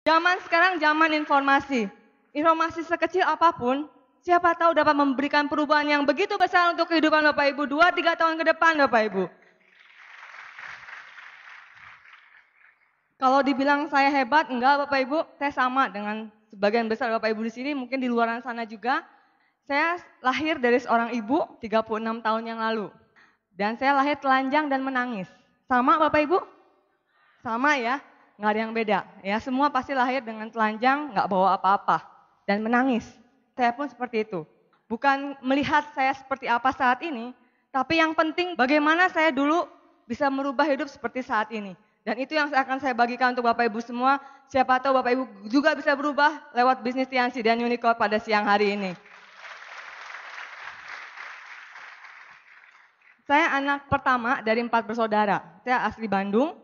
Zaman sekarang zaman informasi. Informasi sekecil apapun, siapa tahu dapat memberikan perubahan yang begitu besar untuk kehidupan Bapak Ibu 2-3 tahun ke depan Bapak Ibu. Kalau dibilang saya hebat, enggak Bapak Ibu, saya sama dengan sebagian besar Bapak Ibu di sini, mungkin di luar sana juga. Saya lahir dari seorang ibu 36 tahun yang lalu. Dan saya lahir telanjang dan menangis. Sama Bapak Ibu? Sama ya, nggak ada yang beda. Ya, semua pasti lahir dengan telanjang, nggak bawa apa-apa. Dan menangis. Saya pun seperti itu. Bukan melihat saya seperti apa saat ini, tapi yang penting bagaimana saya dulu bisa merubah hidup seperti saat ini. Dan itu yang akan saya bagikan untuk Bapak Ibu semua. Siapa tahu Bapak Ibu juga bisa berubah lewat bisnis Tiansi dan Unicorn pada siang hari ini. Saya anak pertama dari 4 bersaudara. Saya asli Bandung.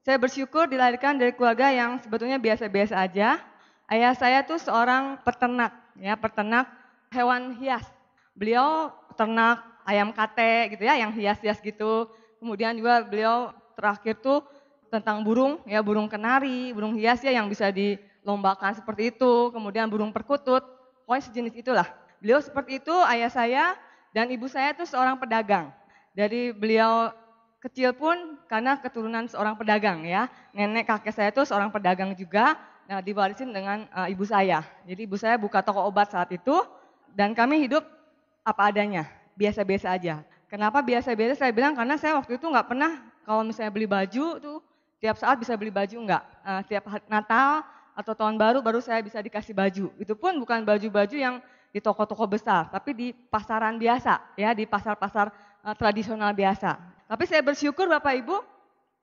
Saya bersyukur dilahirkan dari keluarga yang sebetulnya biasa-biasa aja. Ayah saya tuh seorang peternak, ya peternak hewan hias. Beliau peternak ayam kate gitu ya, yang hias-hias gitu. Kemudian juga beliau terakhir tuh tentang burung, ya burung kenari, burung hias ya yang bisa dilombakan seperti itu. Kemudian burung perkutut, pokoknya sejenis itulah. Beliau seperti itu, ayah saya dan ibu saya tuh seorang pedagang. Dari beliau kecil pun karena keturunan seorang pedagang ya. Nenek kakek saya itu seorang pedagang juga, nah, diwarisin dengan ibu saya. Jadi ibu saya buka toko obat saat itu dan kami hidup apa adanya, biasa-biasa aja. Kenapa biasa-biasa saya bilang karena saya waktu itu nggak pernah kalau misalnya beli baju tuh tiap saat bisa beli baju enggak. Tiap Natal atau tahun baru saya bisa dikasih baju. Itu pun bukan baju-baju yang di toko-toko besar, tapi di pasaran biasa ya, di pasar-pasar tradisional biasa. Tapi saya bersyukur Bapak Ibu,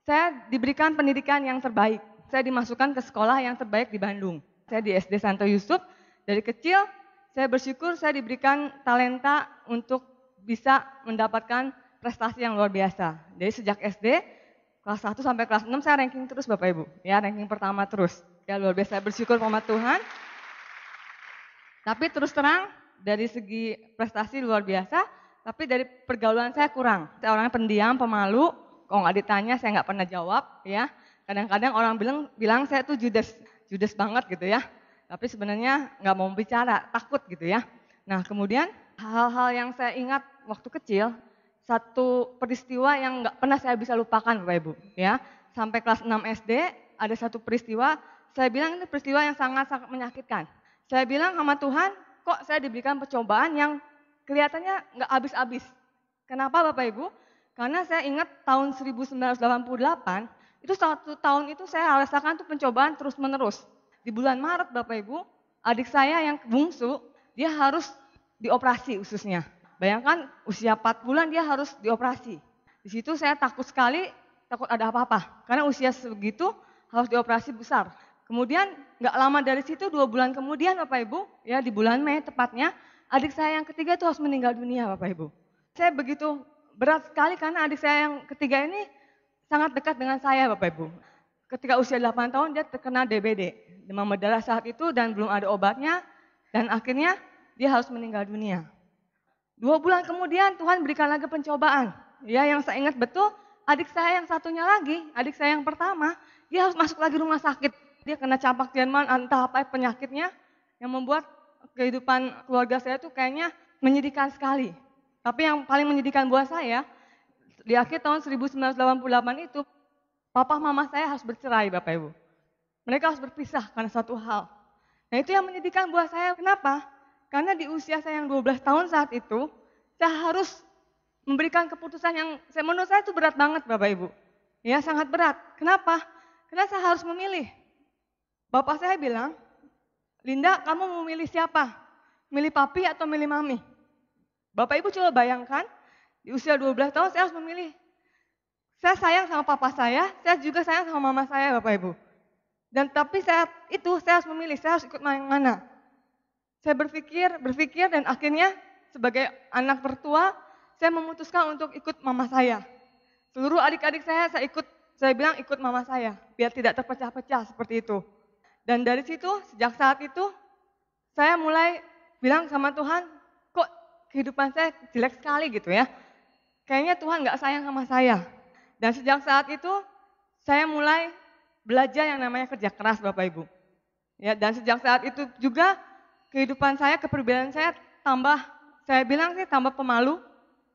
saya diberikan pendidikan yang terbaik. Saya dimasukkan ke sekolah yang terbaik di Bandung. Saya di SD Santo Yusuf. Dari kecil saya bersyukur saya diberikan talenta untuk bisa mendapatkan prestasi yang luar biasa. Jadi sejak SD kelas 1 sampai kelas 6 saya ranking terus Bapak Ibu. Ya, ranking pertama terus. Ya luar biasa, saya bersyukur sama Tuhan. Tapi terus terang dari segi prestasi luar biasa, tapi dari pergaulan saya kurang. Saya orangnya pendiam, pemalu, kalau nggak ditanya saya nggak pernah jawab ya. Kadang-kadang orang bilang saya tuh judes banget gitu ya. Tapi sebenarnya nggak mau bicara, takut gitu ya. Nah kemudian hal-hal yang saya ingat waktu kecil, satu peristiwa yang nggak pernah saya bisa lupakan Bapak Ibu ya. Sampai kelas 6 SD ada satu peristiwa, saya bilang ini peristiwa yang sangat-sangat menyakitkan. Saya bilang sama Tuhan, kok saya diberikan percobaan yang kelihatannya nggak habis-habis. Kenapa Bapak Ibu? Karena saya ingat tahun 1988, itu 1 tahun itu saya rasakan tuh pencobaan terus-menerus. Di bulan Maret Bapak Ibu, adik saya yang bungsu, dia harus dioperasi ususnya. Bayangkan usia 4 bulan dia harus dioperasi. Di situ saya takut sekali, takut ada apa-apa. Karena usia segitu harus dioperasi besar. Kemudian nggak lama dari situ 2 bulan kemudian Bapak Ibu, ya di bulan Mei tepatnya, adik saya yang ketiga itu harus meninggal dunia Bapak Ibu. Saya begitu berat sekali karena adik saya yang ketiga ini sangat dekat dengan saya Bapak Ibu. Ketika usia 8 tahun dia terkena DBD, demam berdarah saat itu dan belum ada obatnya dan akhirnya dia harus meninggal dunia. 2 bulan kemudian Tuhan berikan lagi pencobaan. Ya yang saya ingat betul adik saya yang satunya lagi, adik saya yang pertama, dia harus masuk lagi rumah sakit. Dia kena campak Jerman, entah apa penyakitnya yang membuat kehidupan keluarga saya tuh kayaknya menyedihkan sekali. Tapi yang paling menyedihkan buat saya, di akhir tahun 1988 itu, papa mama saya harus bercerai Bapak Ibu. Mereka harus berpisah karena satu hal. Nah itu yang menyedihkan buat saya, kenapa? Karena di usia saya yang 12 tahun saat itu, saya harus memberikan keputusan yang menurut saya itu berat banget Bapak Ibu. Ya sangat berat. Kenapa? Karena saya harus memilih. Bapak saya bilang, Linda kamu mau milih siapa? Milih papi atau milih mami? Bapak Ibu coba bayangkan, di usia 12 tahun saya harus memilih. Saya sayang sama papa saya juga sayang sama mama saya Bapak Ibu. Dan tapi saya harus memilih, saya harus ikut yang mana. Saya berpikir dan akhirnya sebagai anak tertua, saya memutuskan untuk ikut mama saya. Seluruh adik-adik saya bilang ikut mama saya, biar tidak terpecah-pecah seperti itu. Dan dari situ, sejak saat itu, saya mulai bilang sama Tuhan, kok kehidupan saya jelek sekali gitu ya. Kayaknya Tuhan gak sayang sama saya. Dan sejak saat itu, saya mulai belajar yang namanya kerja keras Bapak Ibu. Ya, dan sejak saat itu juga kehidupan saya, kepribadian saya tambah, saya bilang sih tambah pemalu,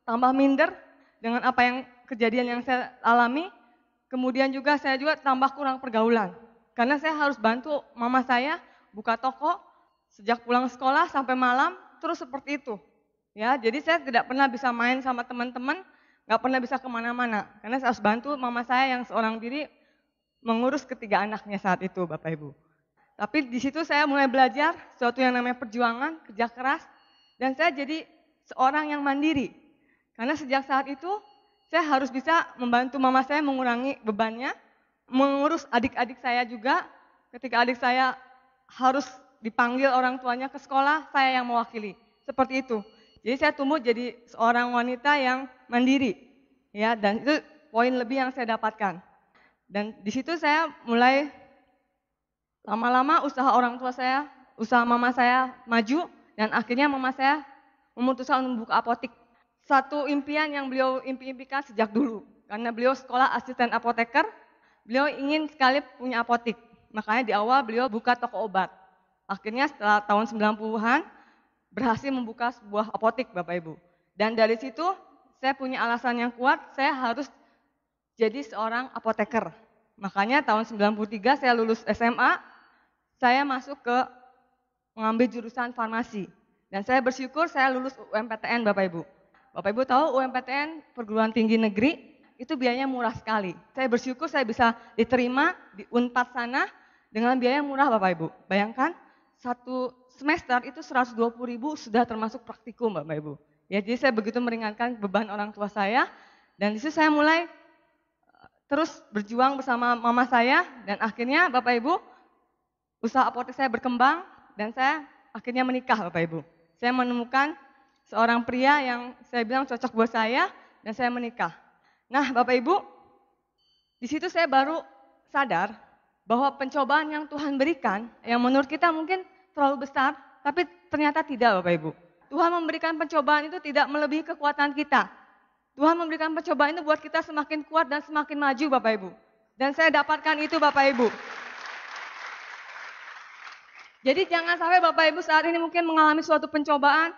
tambah minder dengan apa yang kejadian yang saya alami. Kemudian juga saya juga tambah kurang pergaulan. Karena saya harus bantu mama saya buka toko sejak pulang sekolah sampai malam terus seperti itu. Ya, jadi saya tidak pernah bisa main sama teman-teman, nggak pernah bisa kemana-mana. Karena saya harus bantu mama saya yang seorang diri mengurus ketiga anaknya saat itu, Bapak Ibu. Tapi di situ saya mulai belajar sesuatu yang namanya perjuangan, kerja keras, dan saya jadi seorang yang mandiri. Karena sejak saat itu saya harus bisa membantu mama saya mengurangi bebannya, mengurus adik-adik saya juga. Ketika adik saya harus dipanggil orang tuanya ke sekolah, saya yang mewakili. Seperti itu. Jadi saya tumbuh jadi seorang wanita yang mandiri. Ya, dan itu poin lebih yang saya dapatkan. Dan di situ saya mulai lama-lama usaha orang tua saya, usaha mama saya maju, dan akhirnya mama saya memutuskan untuk membuka apotik. Satu impian yang beliau impikan sejak dulu. Karena beliau sekolah asisten apoteker, beliau ingin sekali punya apotik. Makanya di awal beliau buka toko obat. Akhirnya setelah tahun 90-an, berhasil membuka sebuah apotik, Bapak Ibu. Dan dari situ saya punya alasan yang kuat, saya harus jadi seorang apoteker. Makanya tahun 93 saya lulus SMA, saya masuk ke mengambil jurusan farmasi. Dan saya bersyukur saya lulus UMPTN, Bapak Ibu. Bapak Ibu tahu UMPTN perguruan tinggi negeri itu biayanya murah sekali. Saya bersyukur saya bisa diterima di Unpad sana dengan biaya murah, Bapak Ibu. Bayangkan satu semester itu 120.000 sudah termasuk praktikum, Bapak Ibu. Ya, jadi saya begitu meringankan beban orang tua saya, dan di situ saya mulai terus berjuang bersama mama saya, dan akhirnya Bapak Ibu usaha apotek saya berkembang dan saya akhirnya menikah, Bapak Ibu. Saya menemukan seorang pria yang saya bilang cocok buat saya dan saya menikah. Nah, Bapak Ibu, di situ saya baru sadar bahwa pencobaan yang Tuhan berikan yang menurut kita mungkin terlalu besar, tapi ternyata tidak, Bapak Ibu. Tuhan memberikan pencobaan itu tidak melebihi kekuatan kita. Tuhan memberikan pencobaan itu buat kita semakin kuat dan semakin maju, Bapak Ibu. Dan saya dapatkan itu, Bapak Ibu. Jadi jangan sampai Bapak Ibu saat ini mungkin mengalami suatu pencobaan,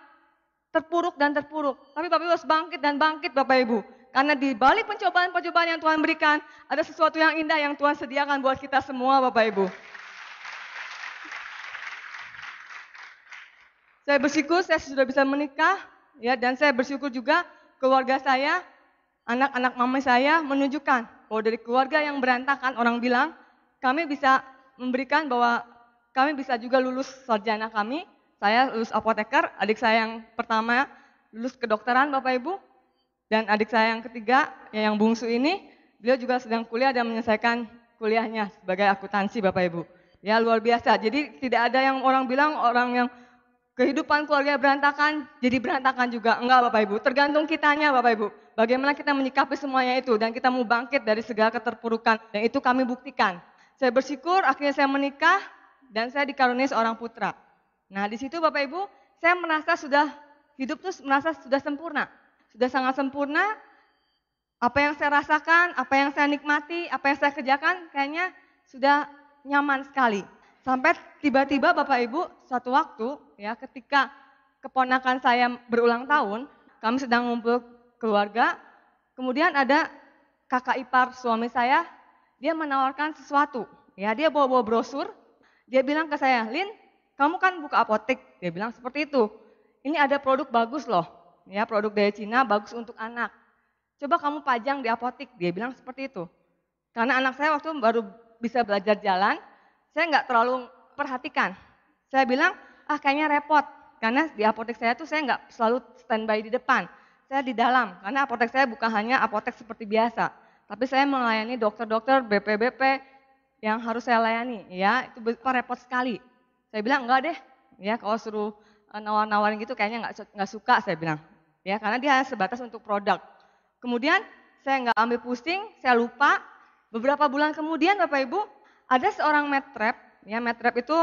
terpuruk dan terpuruk. Tapi Bapak Ibu harus bangkit dan bangkit, Bapak Ibu. Karena di balik pencobaan-pencobaan yang Tuhan berikan, ada sesuatu yang indah yang Tuhan sediakan buat kita semua, Bapak Ibu. Saya bersyukur saya sudah bisa menikah, ya, dan saya bersyukur juga keluarga saya, anak-anak mama saya menunjukkan bahwa dari keluarga yang berantakan, orang bilang, kami bisa memberikan bahwa kami bisa juga lulus sarjana kami. Saya lulus apoteker, adik saya yang pertama lulus kedokteran, Bapak Ibu. Dan adik saya yang ketiga, yang bungsu ini, beliau juga sedang kuliah dan menyelesaikan kuliahnya sebagai akuntansi, Bapak Ibu. Ya, luar biasa. Jadi tidak ada yang orang bilang orang yang kehidupan keluarga berantakan, jadi berantakan juga. Enggak, Bapak Ibu. Tergantung kitanya, Bapak Ibu. Bagaimana kita menyikapi semuanya itu. Dan kita mau bangkit dari segala keterpurukan. Dan itu kami buktikan. Saya bersyukur akhirnya saya menikah dan saya dikaruniai seorang putra. Nah, di situ Bapak Ibu, saya merasa sudah, hidup tuh merasa sudah sempurna. Sudah sangat sempurna. Apa yang saya rasakan, apa yang saya nikmati, apa yang saya kerjakan, kayaknya sudah nyaman sekali. Sampai tiba-tiba Bapak Ibu suatu waktu ya ketika keponakan saya berulang tahun, kami sedang ngumpul keluarga, kemudian ada kakak ipar suami saya, dia menawarkan sesuatu. Ya, dia bawa brosur, dia bilang ke saya, "Lin, kamu kan buka apotek." Dia bilang seperti itu. "Ini ada produk bagus loh. Ya, produk dari Cina bagus untuk anak. Coba kamu pajang di apotek." Dia bilang seperti itu. Karena anak saya waktu baru bisa belajar jalan, saya nggak terlalu perhatikan. Saya bilang, kayaknya repot. Karena di apotek saya tuh saya nggak selalu standby di depan. Saya di dalam, karena apotek saya bukan hanya apotek seperti biasa. Tapi saya melayani dokter-dokter, BP-BP yang harus saya layani. Ya, itu repot sekali. Saya bilang, enggak deh. Ya, kalau suruh nawar-nawarin gitu kayaknya nggak suka, saya bilang. Ya, karena dia sebatas untuk produk. Kemudian saya nggak ambil pusing, saya lupa. Beberapa bulan kemudian Bapak Ibu, ada seorang medrep, ya medrep itu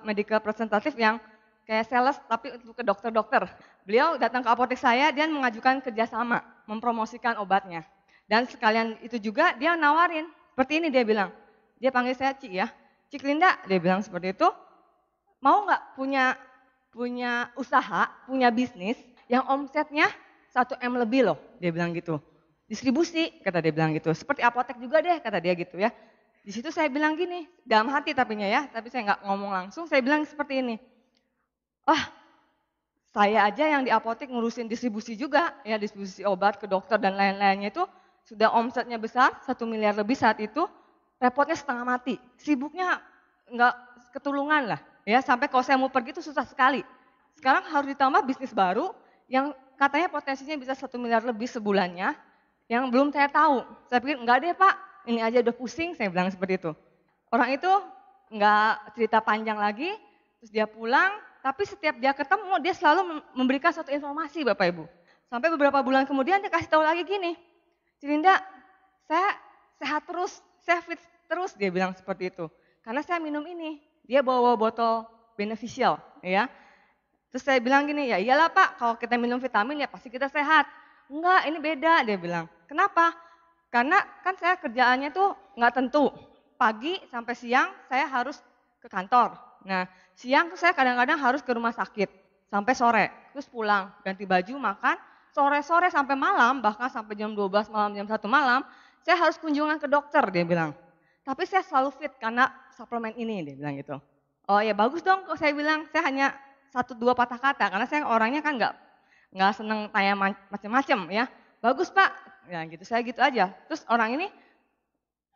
medical representative yang kayak sales tapi untuk ke dokter-dokter. Beliau datang ke apotek saya dan mengajukan kerjasama, mempromosikan obatnya. Dan sekalian itu juga dia nawarin, seperti ini dia bilang, dia panggil saya Ci ya, Cik Linda, dia bilang seperti itu, mau nggak punya usaha, punya bisnis yang omsetnya 1 M lebih loh, dia bilang gitu. Distribusi, kata dia bilang gitu. Seperti apotek juga deh, kata dia gitu ya. Di situ saya bilang gini, dalam hati tapinya ya, tapi saya nggak ngomong langsung, saya bilang seperti ini. Wah, saya aja yang di apotek ngurusin distribusi juga, ya distribusi obat ke dokter dan lain-lainnya itu sudah omsetnya besar, 1 miliar lebih saat itu, repotnya setengah mati, sibuknya nggak ketulungan lah, ya sampai kalau saya mau pergi itu susah sekali. Sekarang harus ditambah bisnis baru yang katanya potensinya bisa 1 miliar lebih sebulannya, yang belum saya tahu. Saya pikir enggak deh Pak, ini aja udah pusing, saya bilang seperti itu. Orang itu nggak cerita panjang lagi, terus dia pulang, tapi setiap dia ketemu, dia selalu memberikan suatu informasi Bapak Ibu. Sampai beberapa bulan kemudian dia kasih tahu lagi gini, Cilinda, saya sehat terus, saya fit terus, dia bilang seperti itu. Karena saya minum ini, dia bawa botol beneficial, ya. Terus saya bilang gini, ya iyalah Pak, kalau kita minum vitamin ya pasti kita sehat. Enggak, ini beda, dia bilang. Kenapa? Karena kan saya kerjaannya tuh nggak tentu. Pagi sampai siang saya harus ke kantor. Nah, siang tuh saya kadang-kadang harus ke rumah sakit sampai sore. Terus pulang, ganti baju, makan. Sore-sore sampai malam, bahkan sampai jam 12 malam, jam 1 malam, saya harus kunjungan ke dokter, dia bilang. Tapi saya selalu fit karena suplemen ini, dia bilang gitu. Oh ya bagus dong, kok saya bilang, saya hanya 1-2 patah kata, karena saya orangnya kan nggak seneng tanya macem-macem ya. Bagus Pak, ya gitu, saya gitu aja. Terus orang ini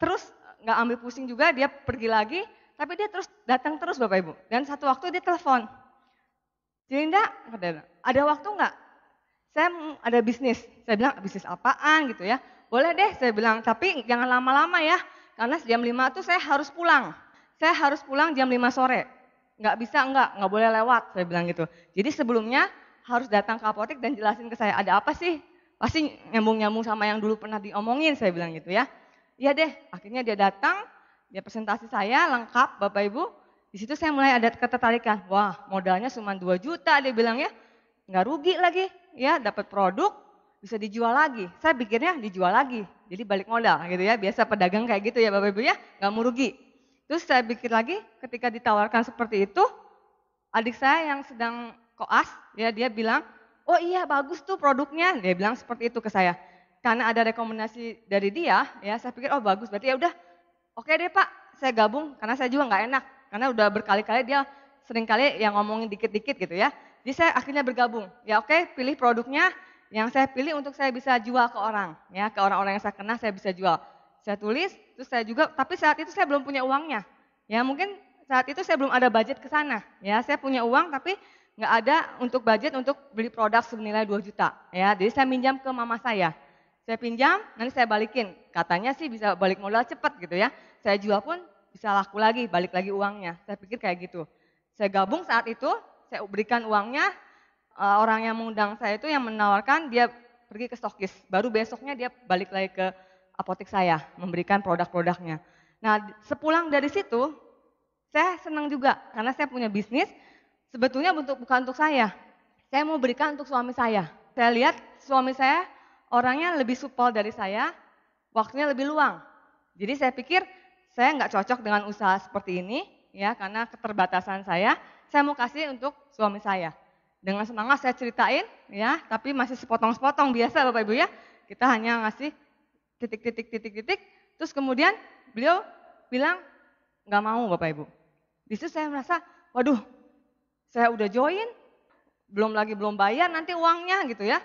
terus nggak ambil pusing juga, dia pergi lagi, tapi dia terus datang terus Bapak Ibu. Dan satu waktu dia telepon, Cilinda, ada waktu nggak? Saya ada bisnis. Saya bilang, bisnis apaan gitu ya. Boleh deh, saya bilang, tapi jangan lama-lama ya. Karena jam 5 tuh saya harus pulang. Saya harus pulang jam 5 sore. Nggak bisa, nggak boleh lewat, saya bilang gitu. Jadi sebelumnya harus datang ke apotek dan jelasin ke saya, ada apa sih? Pasti nyambung-nyambung sama yang dulu pernah diomongin, saya bilang gitu ya. Iya deh, akhirnya dia datang, dia presentasi saya lengkap Bapak Ibu. Di situ saya mulai ada ketertarikan. Wah, modalnya cuma 2 juta dia bilang ya. Nggak rugi lagi, ya dapat produk bisa dijual lagi. Saya pikirnya dijual lagi, jadi balik modal gitu ya. Biasa pedagang kayak gitu ya Bapak Ibu ya, nggak mau rugi. Terus saya pikir lagi ketika ditawarkan seperti itu, adik saya yang sedang koas, ya dia bilang, oh iya bagus tuh produknya, dia bilang seperti itu ke saya. Karena ada rekomendasi dari dia, ya saya pikir oh bagus, berarti ya udah, oke deh Pak, saya gabung karena saya juga nggak enak, karena udah berkali-kali dia sering kali yang ngomongin dikit-dikit gitu ya. Jadi saya akhirnya bergabung, ya oke pilih produknya yang saya pilih untuk saya bisa jual ke orang, ya ke orang-orang yang saya kenal saya bisa jual. Saya tulis, terus saya juga, tapi saat itu saya belum punya uangnya, ya mungkin saat itu saya belum ada budget ke sana, ya saya punya uang tapi nggak ada untuk budget untuk beli produk senilai 2 juta, ya jadi saya minjam ke mama saya. Saya pinjam, nanti saya balikin. Katanya sih bisa balik modal cepat gitu ya. Saya jual pun bisa laku lagi, balik lagi uangnya. Saya pikir kayak gitu. Saya gabung saat itu, saya berikan uangnya, orang yang mengundang saya itu yang menawarkan, dia pergi ke stokis. Baru besoknya dia balik lagi ke apotek saya, memberikan produk-produknya. Nah, sepulang dari situ, saya senang juga, karena saya punya bisnis, sebetulnya bukan untuk saya. Saya mau berikan untuk suami saya. Saya lihat suami saya orangnya lebih supel dari saya, waktunya lebih luang. Jadi saya pikir saya nggak cocok dengan usaha seperti ini, ya karena keterbatasan saya mau kasih untuk suami saya. Dengan semangat saya ceritain, ya, tapi masih sepotong-sepotong biasa Bapak Ibu ya. Kita hanya ngasih titik-titik, terus kemudian beliau bilang nggak mau Bapak Ibu. Di situ saya merasa, waduh, saya udah join, belum bayar nanti uangnya gitu ya.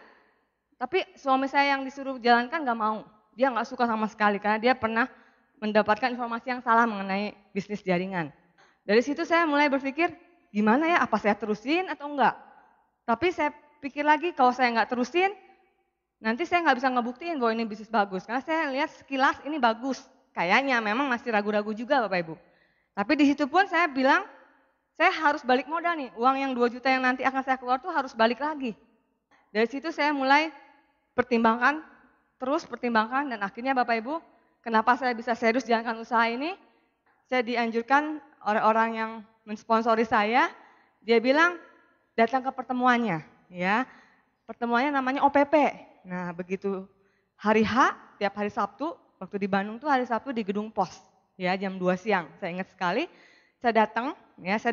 Tapi suami saya yang disuruh jalankan nggak mau. Dia nggak suka sama sekali karena dia pernah mendapatkan informasi yang salah mengenai bisnis jaringan. Dari situ saya mulai berpikir, gimana ya, apa saya terusin atau enggak? Tapi saya pikir lagi, kalau saya nggak terusin, nanti saya nggak bisa ngebuktiin bahwa ini bisnis bagus. Karena saya lihat sekilas ini bagus. Kayaknya memang masih ragu-ragu juga Bapak Ibu. Tapi di situ pun saya bilang, saya harus balik modal nih. Uang yang 2 juta yang nanti akan saya keluar tuh harus balik lagi. Dari situ saya mulai pertimbangkan, dan akhirnya Bapak Ibu, kenapa saya bisa serius jalankan usaha ini? Saya dianjurkan oleh orang yang mensponsori saya, dia bilang datang ke pertemuannya, ya. Pertemuannya namanya OPP. Nah, begitu hari H, tiap hari Sabtu, waktu di Bandung tuh hari Sabtu di Gedung Pos. ya jam 2 siang. Saya ingat sekali, saya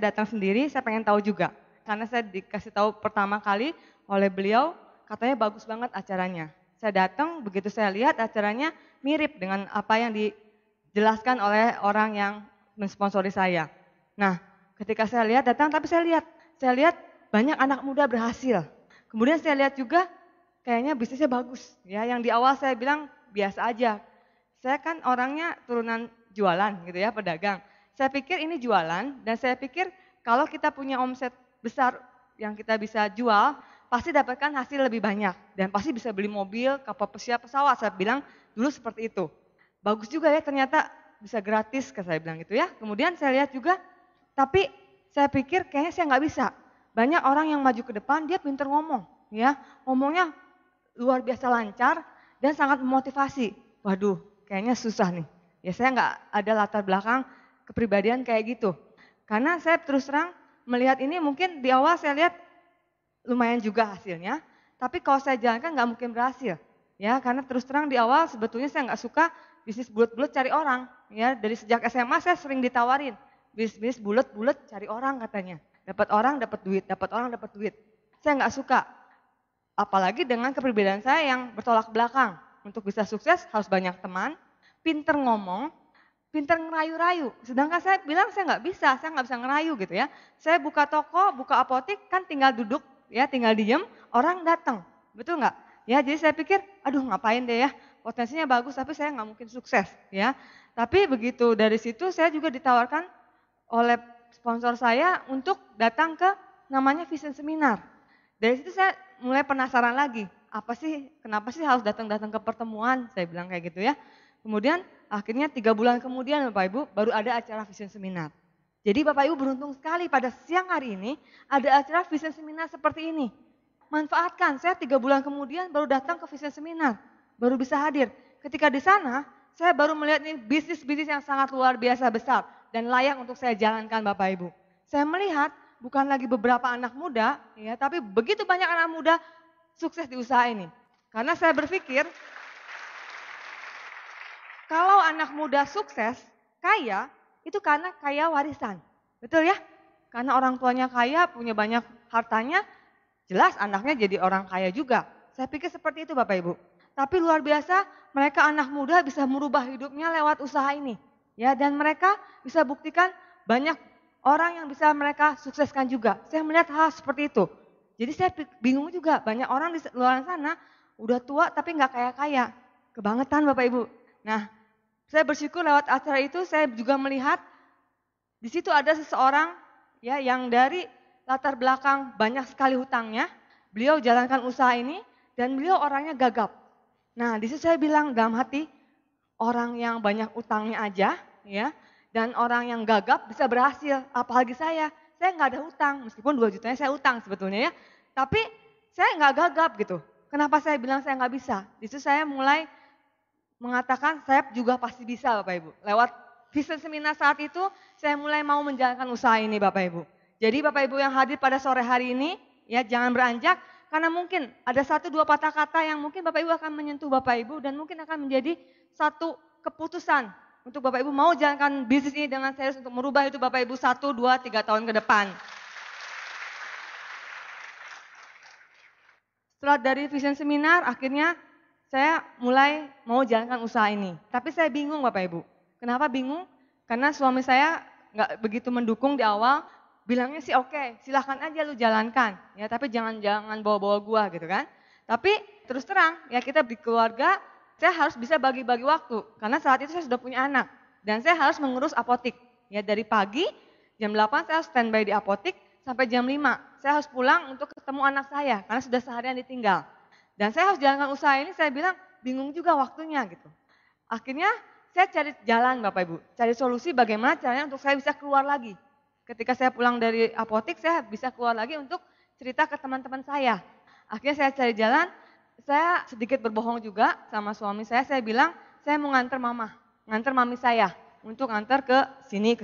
datang sendiri, saya pengen tahu juga. Karena saya dikasih tahu pertama kali oleh beliau, katanya bagus banget acaranya. Saya datang, begitu saya lihat acaranya mirip dengan apa yang dijelaskan oleh orang yang mensponsori saya. Nah, ketika saya lihat datang, tapi saya lihat banyak anak muda berhasil. Kemudian saya lihat juga kayaknya bisnisnya bagus, ya. Yang di awal saya bilang biasa aja. Saya kan orangnya turunan jualan gitu ya, pedagang. Saya pikir ini jualan dan saya pikir kalau kita punya omset besar yang kita bisa jual, pasti dapatkan hasil lebih banyak dan pasti bisa beli mobil, kapal pesiar, pesawat. Saya bilang dulu seperti itu. Bagus juga ya ternyata bisa gratis, saya bilang gitu ya. Kemudian saya lihat juga, tapi saya pikir kayaknya saya nggak bisa. Banyak orang yang maju ke depan, dia pintar ngomong, ya, ngomongnya luar biasa lancar dan sangat memotivasi. Waduh, kayaknya susah nih. Ya saya nggak ada latar belakang kepribadian kayak gitu. Karena saya terus terang melihat ini mungkin di awal saya lihat lumayan juga hasilnya, tapi kalau saya jalankan nggak mungkin berhasil. Ya, karena terus terang di awal sebetulnya saya nggak suka bisnis bulat-bulat cari orang. Ya, dari sejak SMA saya sering ditawarin bisnis bulat-bulat cari orang katanya. Dapat orang, dapat duit, dapat orang, dapat duit. Saya nggak suka. Apalagi dengan kepribadian saya yang bertolak belakang. Untuk bisa sukses harus banyak teman, pinter ngomong, pinter ngerayu-rayu. Sedangkan saya bilang saya nggak bisa ngerayu gitu ya. Saya buka toko, buka apotik, kan tinggal duduk, ya tinggal diem, orang datang. Betul nggak? Ya, jadi saya pikir, aduh ngapain deh ya, potensinya bagus tapi saya nggak mungkin sukses ya. Tapi begitu dari situ saya juga ditawarkan oleh sponsor saya untuk datang ke namanya Vision Seminar. Dari situ saya mulai penasaran lagi, kenapa sih harus datang-datang ke pertemuan, saya bilang kayak gitu ya. Kemudian akhirnya 3 bulan kemudian Bapak Ibu baru ada acara Vision Seminar. Jadi Bapak Ibu beruntung sekali pada siang hari ini ada acara Vision Seminar seperti ini. Manfaatkan, saya 3 bulan kemudian baru datang ke Vision Seminar, baru bisa hadir. Ketika di sana, saya baru melihat ini bisnis-bisnis yang sangat luar biasa besar dan layak untuk saya jalankan Bapak Ibu. Saya melihat bukan lagi beberapa anak muda, ya, tapi begitu banyak anak muda sukses di usaha ini. Karena saya berpikir, kalau anak muda sukses, kaya, itu karena kaya warisan. Betul ya? Karena orang tuanya kaya, punya banyak hartanya, jelas anaknya jadi orang kaya juga. Saya pikir seperti itu Bapak Ibu. Tapi luar biasa, mereka anak muda bisa merubah hidupnya lewat usaha ini. Ya, dan mereka bisa buktikan banyak orang yang bisa mereka sukseskan juga. Saya melihat hal seperti itu. Jadi saya bingung juga, banyak orang di luar sana udah tua tapi nggak kaya-kaya. Kebangetan Bapak Ibu. Nah, saya bersyukur lewat acara itu saya juga melihat di situ ada seseorang ya yang dari latar belakang banyak sekali hutangnya, beliau jalankan usaha ini dan beliau orangnya gagap. Nah, di situ saya bilang dalam hati, orang yang banyak utangnya aja ya dan orang yang gagap bisa berhasil, apalagi saya nggak ada hutang, meskipun 2 jutanya saya utang sebetulnya ya, tapi saya nggak gagap gitu. Kenapa saya bilang saya nggak bisa? Di situ saya mulai mengatakan saya juga pasti bisa Bapak Ibu. Lewat Vision Seminar saat itu saya mulai mau menjalankan usaha ini Bapak Ibu. Jadi Bapak Ibu yang hadir pada sore hari ini ya jangan beranjak karena mungkin ada 1-2 patah kata yang mungkin Bapak Ibu akan menyentuh Bapak Ibu dan mungkin akan menjadi satu keputusan untuk Bapak Ibu mau jalankan bisnis ini dengan serius untuk merubah itu Bapak Ibu 1, 2, 3 tahun ke depan. Setelah dari Vision Seminar akhirnya saya mulai mau jalankan usaha ini. Tapi saya bingung Bapak Ibu. Kenapa bingung? Karena suami saya nggak begitu mendukung di awal. Bilangnya sih oke, silahkan aja lu jalankan. Ya, tapi jangan bawa-bawa gua gitu kan. Tapi terus terang ya kita di keluarga saya harus bisa bagi-bagi waktu. Karena saat itu saya sudah punya anak. Dan saya harus mengurus apotik. Ya dari pagi jam 8 saya harus standby di apotik sampai jam 5. Saya harus pulang untuk ketemu anak saya karena sudah seharian ditinggal. Dan saya harus jalankan usaha ini, saya bilang bingung juga waktunya gitu. Akhirnya saya cari jalan Bapak Ibu, cari solusi bagaimana caranya untuk saya bisa keluar lagi. Ketika saya pulang dari apotik, saya bisa keluar lagi untuk cerita ke teman-teman saya. Akhirnya saya cari jalan, saya sedikit berbohong juga sama suami saya bilang saya mau nganter mami saya untuk nganter ke sini,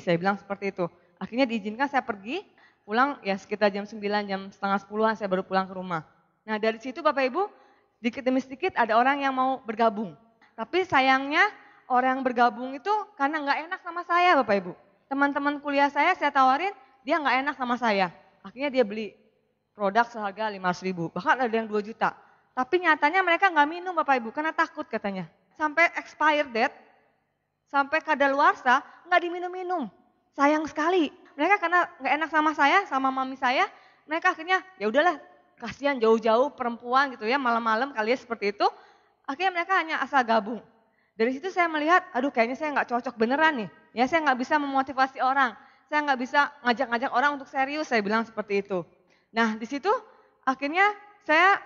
saya bilang seperti itu. Akhirnya diizinkan saya pergi, pulang ya sekitar jam 9, jam setengah 10-an saya baru pulang ke rumah. Nah dari situ Bapak Ibu, sedikit demi sedikit ada orang yang mau bergabung. Tapi sayangnya orang yang bergabung itu karena nggak enak sama saya Bapak Ibu. Teman-teman kuliah saya tawarin, dia nggak enak sama saya. Akhirnya dia beli produk seharga 500.000, bahkan ada yang 2 juta. Tapi nyatanya mereka nggak minum Bapak Ibu, karena takut katanya. Sampai expire date, sampai kadaluarsa, nggak diminum-minum. Sayang sekali. Mereka karena nggak enak sama saya, sama mami saya, mereka akhirnya ya udahlah, kasihan jauh-jauh perempuan gitu ya, malam-malam kali ya seperti itu. Akhirnya mereka hanya asal gabung. Dari situ saya melihat, aduh kayaknya saya nggak cocok beneran nih. Ya saya nggak bisa memotivasi orang, saya nggak bisa ngajak-ngajak orang untuk serius, saya bilang seperti itu. Nah di situ akhirnya saya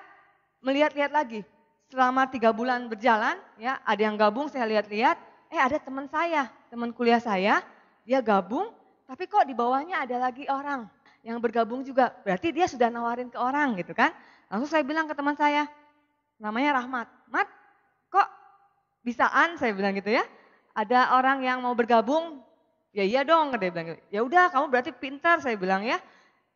melihat-lihat lagi. Selama 3 bulan berjalan, ya ada yang gabung, saya lihat-lihat, ada teman saya, teman kuliah saya, dia gabung, tapi kok di bawahnya ada lagi orang yang bergabung juga. Berarti dia sudah nawarin ke orang gitu kan. Langsung saya bilang ke teman saya, namanya Rahmat, Mat, kok bisaan saya bilang gitu ya. Ada orang yang mau bergabung, ya iya dong, dia bilang gitu. Ya udah, kamu berarti pintar saya bilang ya.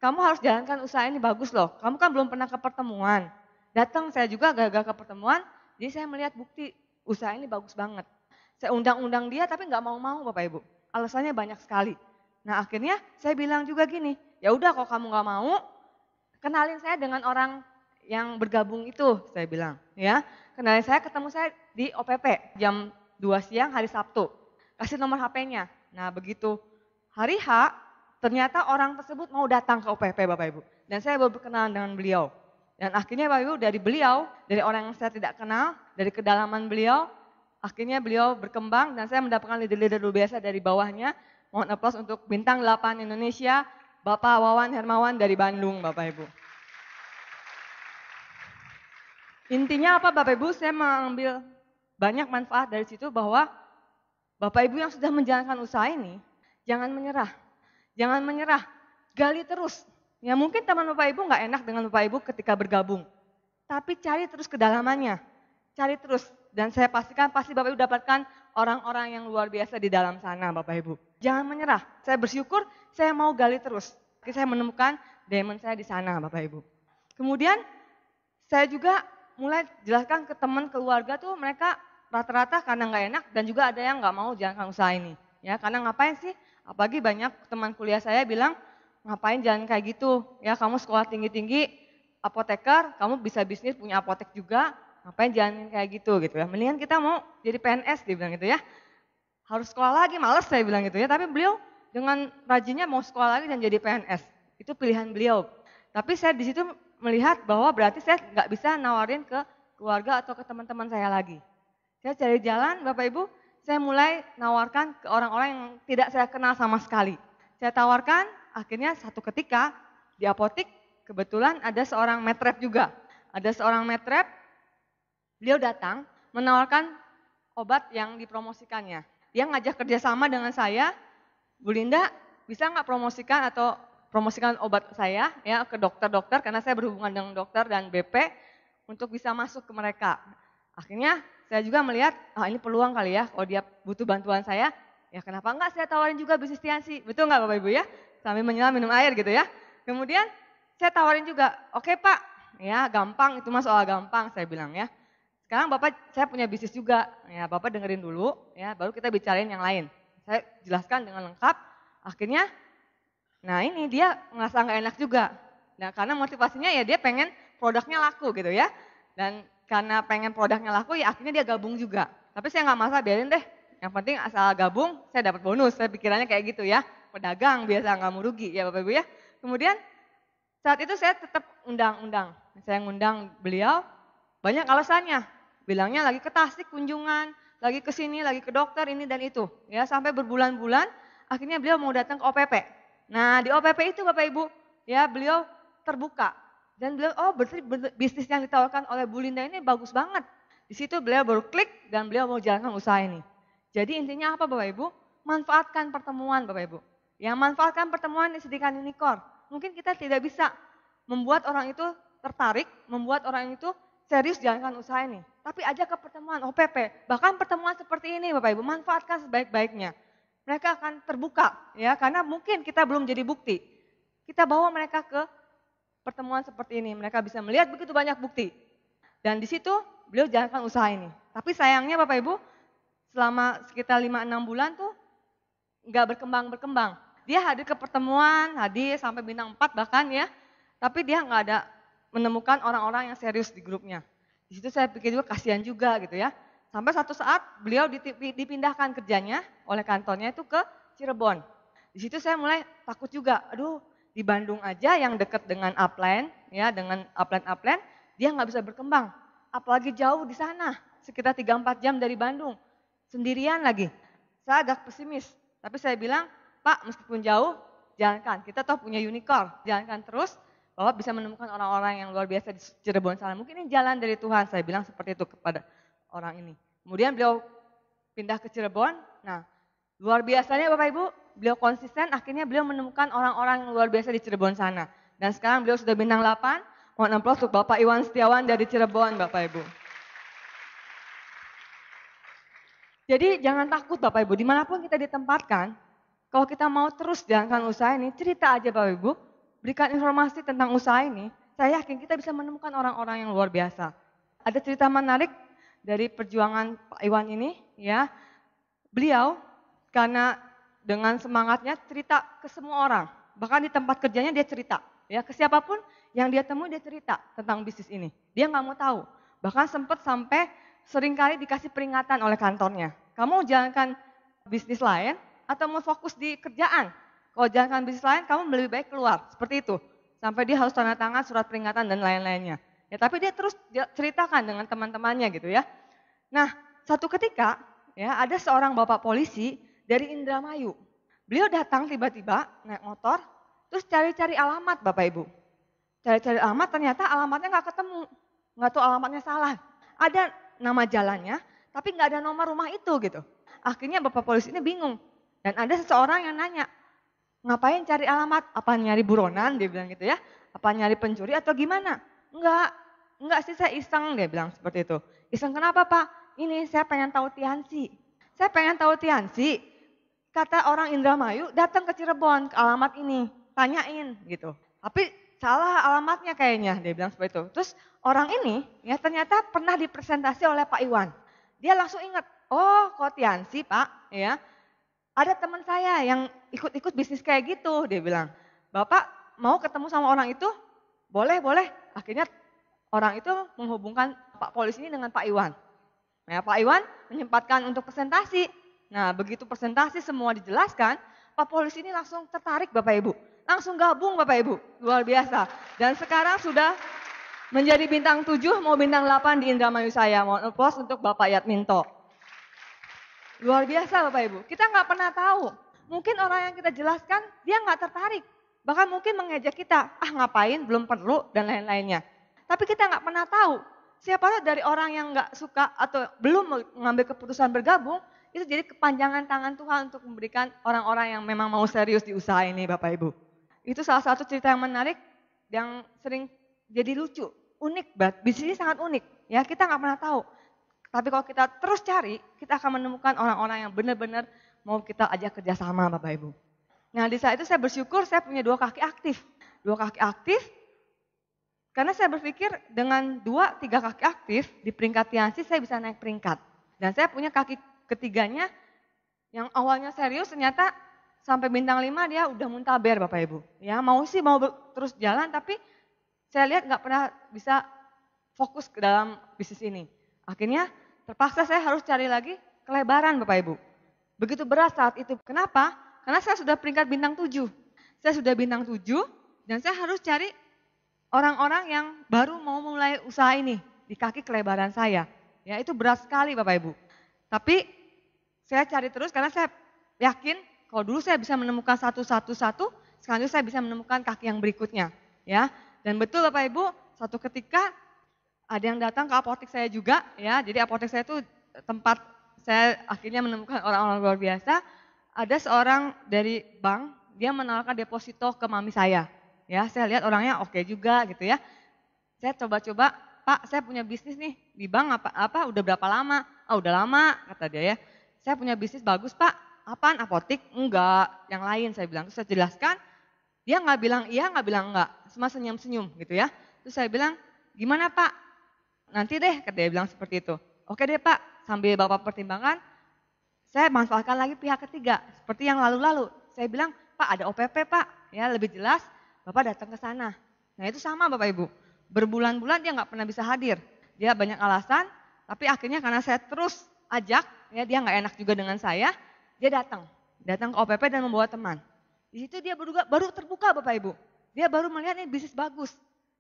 Kamu harus jalankan usaha ini bagus loh. Kamu kan belum pernah ke pertemuan. Datang saya juga gagal ke pertemuan, jadi saya melihat bukti usaha ini bagus banget. Saya undang-undang dia tapi nggak mau-mau Bapak Ibu. Alasannya banyak sekali. Nah akhirnya saya bilang juga gini, ya udah kalau kamu nggak mau, kenalin saya dengan orang yang bergabung itu, saya bilang ya. Kenalin saya, ketemu saya di OPP jam 2 siang hari Sabtu. Kasih nomor HP-nya. Nah begitu hari H, ternyata orang tersebut mau datang ke OPP Bapak Ibu. Dan saya baru berkenalan dengan beliau. Dan akhirnya Bapak Ibu dari beliau, dari orang yang saya tidak kenal, dari kedalaman beliau, akhirnya beliau berkembang dan saya mendapatkan leader-leader luar biasa dari bawahnya. Mohon aplaus untuk bintang 8 Indonesia, Bapak Wawan Hermawan dari Bandung Bapak Ibu. Intinya apa Bapak Ibu, saya mengambil banyak manfaat dari situ bahwa Bapak Ibu yang sudah menjalankan usaha ini, jangan menyerah. Jangan menyerah, gali terus. Ya mungkin teman Bapak Ibu nggak enak dengan Bapak Ibu ketika bergabung. Tapi cari terus kedalamannya. Cari terus. Dan saya pastikan pasti Bapak Ibu dapatkan orang-orang yang luar biasa di dalam sana Bapak Ibu. Jangan menyerah. Saya bersyukur saya mau gali terus. Saya menemukan diamond saya di sana Bapak Ibu. Kemudian saya juga mulai jelaskan ke teman keluarga tuh mereka rata-rata karena nggak enak dan juga ada yang nggak mau jalankan usaha ini. Ya karena ngapain sih? Apalagi banyak teman kuliah saya bilang, ngapain jalan kayak gitu, ya kamu sekolah tinggi-tinggi, apoteker, kamu bisa bisnis punya apotek juga, ngapain jalan kayak gitu ya. Mendingan kita mau jadi PNS, dia bilang gitu ya. Harus sekolah lagi, males saya bilang gitu ya. Tapi beliau dengan rajinnya mau sekolah lagi dan jadi PNS, itu pilihan beliau. Tapi saya di situ melihat bahwa berarti saya nggak bisa nawarin ke keluarga atau ke teman-teman saya lagi. Saya cari jalan, Bapak Ibu, saya mulai nawarkan ke orang-orang yang tidak saya kenal sama sekali. Saya tawarkan, akhirnya satu ketika di apotek kebetulan ada seorang medrep juga. Ada seorang medrep, beliau datang menawarkan obat yang dipromosikannya. Dia ngajak kerjasama dengan saya, Bu Linda bisa nggak promosikan atau promosikan obat saya ya ke dokter-dokter karena saya berhubungan dengan dokter dan BP untuk bisa masuk ke mereka. Akhirnya saya juga melihat, ini peluang kali ya, kalau dia butuh bantuan saya, ya kenapa enggak saya tawarin juga bisnis Tiansi, betul enggak Bapak Ibu ya? Sambil menyelam minum air gitu ya. Kemudian saya tawarin juga, oke Pak, ya gampang, itu mah soal gampang saya bilang ya. Sekarang Bapak, saya punya bisnis juga, ya Bapak dengerin dulu, ya baru kita bicarain yang lain. Saya jelaskan dengan lengkap, akhirnya, nah ini dia ngerasa nggak enak juga. Nah karena motivasinya ya dia pengen produknya laku gitu ya. Dan karena pengen produknya laku ya akhirnya dia gabung juga. Tapi saya nggak masalah, biarin deh. Yang penting asal gabung saya dapat bonus. Saya pikirannya kayak gitu ya. Pedagang biasa nggak mau rugi ya Bapak Ibu ya. Kemudian saat itu saya tetap undang-undang. Saya ngundang beliau, banyak alasannya. Bilangnya lagi ke Tasik kunjungan, lagi ke sini, lagi ke dokter ini dan itu. Ya sampai berbulan-bulan akhirnya beliau mau datang ke OPP. Nah di OPP itu Bapak Ibu ya beliau terbuka. Dan beliau, berarti bisnis yang ditawarkan oleh Bu Linda ini bagus banget. Di situ beliau baru klik dan beliau mau jalankan usaha ini. Jadi intinya apa Bapak Ibu? Manfaatkan pertemuan Bapak Ibu. Yang manfaatkan pertemuan disediakan unicorn. Mungkin kita tidak bisa membuat orang itu tertarik, membuat orang itu serius jalankan usaha ini. Tapi ajak ke pertemuan OPP. Bahkan pertemuan seperti ini Bapak Ibu, manfaatkan sebaik-baiknya. Mereka akan terbuka ya, karena mungkin kita belum jadi bukti. Kita bawa mereka ke pertemuan seperti ini, mereka bisa melihat begitu banyak bukti. Dan di situ beliau jalankan usaha ini. Tapi sayangnya Bapak Ibu, selama sekitar 5-6 bulan tuh nggak berkembang. Dia hadir ke pertemuan, hadir sampai bintang 4 bahkan ya, tapi dia nggak ada menemukan orang-orang yang serius di grupnya. Di situ saya pikir juga kasihan juga gitu ya. Sampai satu saat beliau dipindahkan kerjanya oleh kantornya itu ke Cirebon. Di situ saya mulai takut juga, aduh di Bandung aja yang dekat dengan upline, ya dengan upline, dia nggak bisa berkembang. Apalagi jauh di sana, sekitar 3-4 jam dari Bandung, sendirian lagi. Saya agak pesimis, tapi saya bilang, Pak meskipun jauh, jalankan. Kita toh punya unicorn, jalankan terus, bahwa bisa menemukan orang-orang yang luar biasa di Cirebon sana. Mungkin ini jalan dari Tuhan, saya bilang seperti itu kepada orang ini. Kemudian beliau pindah ke Cirebon, nah luar biasanya Bapak Ibu, beliau konsisten, akhirnya beliau menemukan orang-orang yang luar biasa di Cirebon sana. Dan sekarang beliau sudah bintang 8, mohon aplaus untuk Bapak Iwan Setiawan dari Cirebon Bapak Ibu. Jadi jangan takut Bapak Ibu, dimanapun kita ditempatkan, kalau kita mau terus jalankan usaha ini, cerita aja Bapak Ibu, berikan informasi tentang usaha ini, saya yakin kita bisa menemukan orang-orang yang luar biasa. Ada cerita menarik dari perjuangan Pak Iwan ini, ya. Beliau karena dengan semangatnya cerita ke semua orang, bahkan di tempat kerjanya dia cerita, ya ke siapapun yang dia temui dia cerita tentang bisnis ini. Dia nggak mau tahu, bahkan sempat sampai seringkali dikasih peringatan oleh kantornya. Kamu jalankan bisnis lain atau mau fokus di kerjaan? Kalau jalankan bisnis lain, kamu lebih baik keluar, seperti itu. Sampai dia harus tanda tangan surat peringatan dan lain-lainnya. Ya, tapi dia terus ceritakan dengan teman-temannya gitu ya. Nah, satu ketika ya ada seorang bapak polisi dari Indramayu. Beliau datang tiba-tiba naik motor, terus cari-cari alamat Bapak Ibu. Cari-cari alamat ternyata alamatnya nggak ketemu, nggak tahu alamatnya salah. Ada nama jalannya, tapi nggak ada nomor rumah itu gitu. Akhirnya bapak polisi ini bingung. Dan ada seseorang yang nanya, ngapain cari alamat? Apa nyari buronan? Dia bilang gitu ya. Apa nyari pencuri atau gimana? Enggak sih saya iseng, dia bilang seperti itu. Iseng kenapa Pak? Ini saya pengen tahu Tiansi. Saya pengen tahu Tiansi. Kata orang Indramayu datang ke Cirebon ke alamat ini, tanyain gitu. Tapi salah alamatnya kayaknya, dia bilang seperti itu. Terus orang ini ya ternyata pernah dipresentasi oleh Pak Iwan. Dia langsung ingat, oh kok Tiansi Pak, ya. Ada teman saya yang ikut-ikut bisnis kayak gitu, dia bilang. Bapak mau ketemu sama orang itu? Boleh, boleh. Akhirnya orang itu menghubungkan Pak Polisi ini dengan Pak Iwan. Nah, Pak Iwan menyempatkan untuk presentasi. Nah, begitu presentasi semua dijelaskan, Pak Polisi ini langsung tertarik Bapak Ibu. Langsung gabung Bapak Ibu, luar biasa. Dan sekarang sudah menjadi bintang 7, mau bintang 8 di Indramayu saya. Mohon aplaus untuk Bapak Yatminto. Luar biasa Bapak Ibu, kita nggak pernah tahu. Mungkin orang yang kita jelaskan, dia nggak tertarik. Bahkan mungkin mengejek kita, ah ngapain, belum perlu, dan lain-lainnya. Tapi kita nggak pernah tahu, siapa tahu dari orang yang nggak suka atau belum mengambil keputusan bergabung, itu jadi kepanjangan tangan Tuhan untuk memberikan orang-orang yang memang mau serius di usaha ini Bapak Ibu. Itu salah satu cerita yang menarik, yang sering jadi lucu, unik banget, bisnis ini sangat unik. Ya kita nggak pernah tahu. Tapi kalau kita terus cari, kita akan menemukan orang-orang yang benar-benar mau kita ajak kerjasama Bapak Ibu. Nah di saat itu saya bersyukur saya punya 2 kaki aktif. 2 kaki aktif, karena saya berpikir dengan 2-3 kaki aktif di peringkat Tiansi saya bisa naik peringkat. Dan saya punya kaki ketiganya yang awalnya serius ternyata sampai bintang 5 dia udah muntaber Bapak Ibu. Ya mau sih mau terus jalan tapi saya lihat nggak pernah bisa fokus ke dalam bisnis ini. Akhirnya terpaksa saya harus cari lagi kelebaran Bapak Ibu. Begitu berat saat itu. Kenapa? Karena saya sudah peringkat bintang 7. Saya sudah bintang 7 dan saya harus cari orang-orang yang baru mau mulai usaha ini di kaki kelebaran saya. Ya itu berat sekali Bapak Ibu. Tapi saya cari terus karena saya yakin kalau dulu saya bisa menemukan satu-satu, sekarang saya bisa menemukan kaki yang berikutnya. Ya, dan betul Bapak Ibu, satu ketika ada yang datang ke apotek saya juga, ya. Jadi apotek saya itu tempat saya akhirnya menemukan orang-orang luar biasa. Ada seorang dari bank, dia menawarkan deposito ke mami saya. Ya, saya lihat orangnya oke juga gitu ya. Saya coba-coba, Pak, saya punya bisnis nih di bank apa udah berapa lama? Ah, udah lama kata dia ya. Saya punya bisnis bagus, Pak. Apaan? Apotek? Enggak, yang lain saya bilang. Terus saya jelaskan, dia nggak bilang iya, nggak bilang enggak, cuma senyum-senyum gitu ya. Terus saya bilang, gimana Pak? Nanti deh, kata dia bilang seperti itu. Oke deh Pak, sambil Bapak pertimbangkan, saya manfaatkan lagi pihak ketiga, seperti yang lalu-lalu. Saya bilang, Pak ada OPP Pak, ya lebih jelas Bapak datang ke sana. Nah itu sama Bapak Ibu, berbulan-bulan dia nggak pernah bisa hadir. Dia banyak alasan, tapi akhirnya karena saya terus ajak, ya dia nggak enak juga dengan saya, dia datang ke OPP dan membawa teman. Di situ dia baru terbuka Bapak Ibu, dia baru melihat ini bisnis bagus.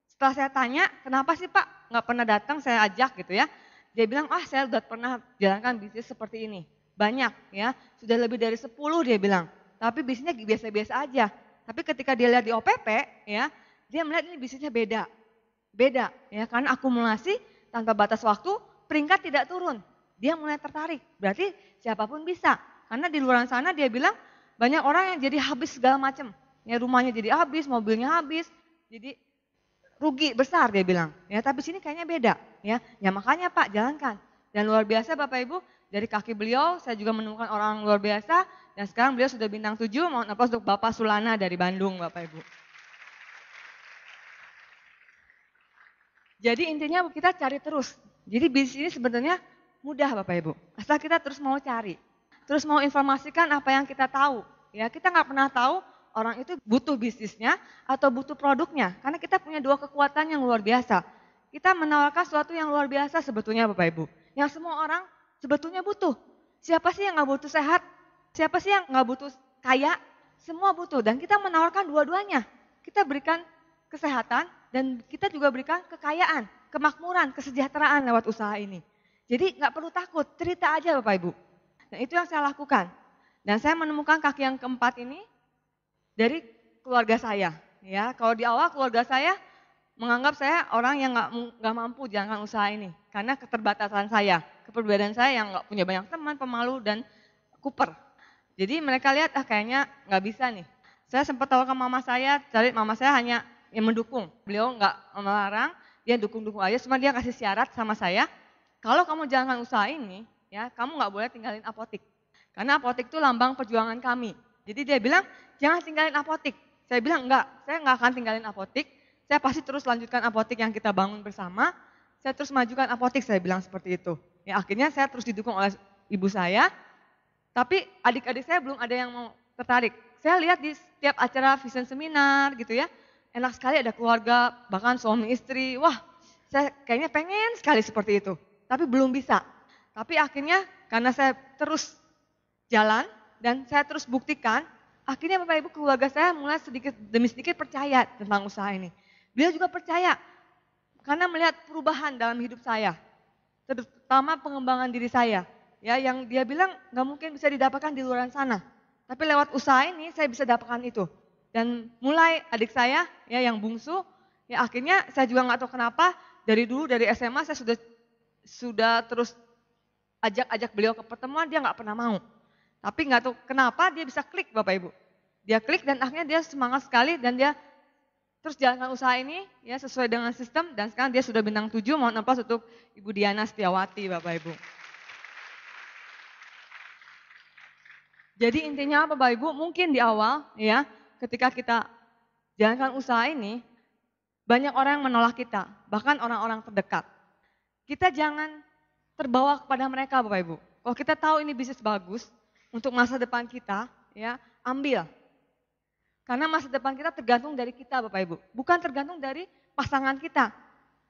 Setelah saya tanya, kenapa sih Pak nggak pernah datang, saya ajak gitu ya. Dia bilang, saya sudah pernah jalankan bisnis seperti ini. Banyak ya, sudah lebih dari 10 dia bilang. Tapi bisnisnya biasa-biasa aja. Tapi ketika dia lihat di OPP ya, dia melihat ini bisnisnya beda. Beda ya, karena akumulasi tanpa batas waktu, peringkat tidak turun. Dia mulai tertarik, berarti siapapun bisa. Karena di luar sana dia bilang, banyak orang yang jadi habis segala macam. Ya rumahnya jadi habis, mobilnya habis. Jadi rugi besar dia bilang, ya tapi sini kayaknya beda, ya makanya Pak jalankan. Dan luar biasa Bapak Ibu, dari kaki beliau saya juga menemukan orang luar biasa, dan sekarang beliau sudah bintang 7, mohon aplaus untuk Bapak Sulana dari Bandung Bapak Ibu. Jadi intinya kita cari terus, jadi bisnis ini sebenarnya mudah Bapak Ibu, asal kita terus mau cari, terus mau informasikan apa yang kita tahu, ya kita nggak pernah tahu orang itu butuh bisnisnya atau butuh produknya. Karena kita punya dua kekuatan yang luar biasa. Kita menawarkan sesuatu yang luar biasa sebetulnya Bapak Ibu. Yang semua orang sebetulnya butuh. Siapa sih yang nggak butuh sehat? Siapa sih yang nggak butuh kaya? Semua butuh dan kita menawarkan dua-duanya. Kita berikan kesehatan dan kita juga berikan kekayaan, kemakmuran, kesejahteraan lewat usaha ini. Jadi nggak perlu takut, cerita aja Bapak Ibu. Dan itu yang saya lakukan. Dan saya menemukan kaki yang keempat ini dari keluarga saya, ya. Kalau di awal keluarga saya menganggap saya orang yang nggak mampu jalankan usaha ini karena keterbatasan saya, kepribadian saya yang nggak punya banyak teman, pemalu dan kuper. Jadi mereka lihat kayaknya nggak bisa nih. Saya sempat tawarkan mama saya, cari mama saya hanya yang mendukung. Beliau nggak melarang, dia dukung-dukung aja. Cuma dia kasih syarat sama saya, kalau kamu jalankan usaha ini, ya kamu nggak boleh tinggalin apotik. Karena apotik itu lambang perjuangan kami. Jadi dia bilang, jangan tinggalin apotik. Saya bilang enggak, saya enggak akan tinggalin apotik. Saya pasti terus lanjutkan apotik yang kita bangun bersama. Saya terus majukan apotik, saya bilang seperti itu. Ya akhirnya saya terus didukung oleh ibu saya. Tapi adik-adik saya belum ada yang mau tertarik. Saya lihat di setiap acara vision seminar gitu ya. Enak sekali ada keluarga, bahkan suami istri. Wah, saya kayaknya pengen sekali seperti itu. Tapi belum bisa. Tapi akhirnya karena saya terus jalan, dan saya terus buktikan, akhirnya Bapak Ibu keluarga saya mulai sedikit demi sedikit percaya tentang usaha ini. Beliau juga percaya, karena melihat perubahan dalam hidup saya, terutama pengembangan diri saya. Ya, yang dia bilang nggak mungkin bisa didapatkan di luar sana. Tapi lewat usaha ini saya bisa dapatkan itu. Dan mulai adik saya, ya yang bungsu, ya akhirnya saya juga nggak tahu kenapa, dari dulu dari SMA saya sudah terus ajak beliau ke pertemuan, dia nggak pernah mau. Tapi nggak tahu kenapa dia bisa klik Bapak Ibu. Dia klik dan akhirnya dia semangat sekali dan dia terus jalankan usaha ini ya sesuai dengan sistem dan sekarang dia sudah bintang 7, mohon aplaus untuk Ibu Diana Setiawati Bapak Ibu. Jadi intinya Bapak Ibu mungkin di awal ya ketika kita jalankan usaha ini banyak orang yang menolak kita, bahkan orang-orang terdekat. Kita jangan terbawa kepada mereka Bapak Ibu. Kalau kita tahu ini bisnis bagus, untuk masa depan kita, ya ambil. Karena masa depan kita tergantung dari kita Bapak Ibu. Bukan tergantung dari pasangan kita.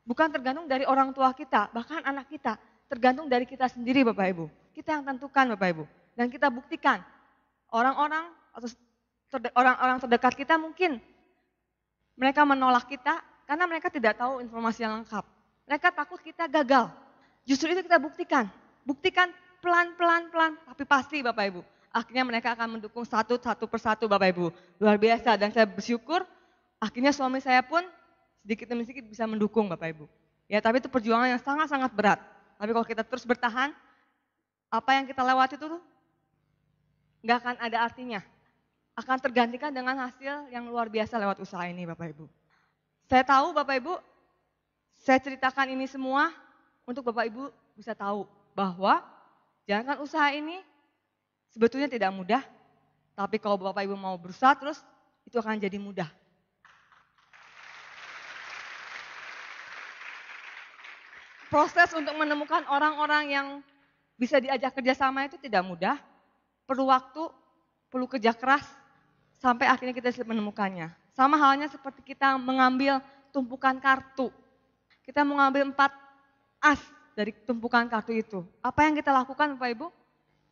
Bukan tergantung dari orang tua kita, bahkan anak kita. Tergantung dari kita sendiri Bapak Ibu. Kita yang tentukan Bapak Ibu. Dan kita buktikan. Orang-orang atau orang-orang terdekat kita mungkin mereka menolak kita karena mereka tidak tahu informasi yang lengkap. Mereka takut kita gagal. Justru itu kita buktikan. Buktikan pelan-pelan, tapi pasti Bapak Ibu. Akhirnya mereka akan mendukung satu persatu Bapak Ibu. Luar biasa dan saya bersyukur akhirnya suami saya pun sedikit demi sedikit bisa mendukung Bapak Ibu. Ya tapi itu perjuangan yang sangat-sangat berat. Tapi kalau kita terus bertahan, apa yang kita lewati itu nggak akan ada artinya. Akan tergantikan dengan hasil yang luar biasa lewat usaha ini Bapak Ibu. Saya tahu Bapak Ibu, saya ceritakan ini semua untuk Bapak Ibu bisa tahu bahwa jalankan usaha ini sebetulnya tidak mudah, tapi kalau Bapak Ibu mau berusaha terus, itu akan jadi mudah. Proses untuk menemukan orang-orang yang bisa diajak kerjasama itu tidak mudah, perlu waktu, perlu kerja keras, sampai akhirnya kita bisa menemukannya. Sama halnya seperti kita mengambil tumpukan kartu. Kita mengambil 4 as dari tumpukan kartu itu. Apa yang kita lakukan Bapak Ibu?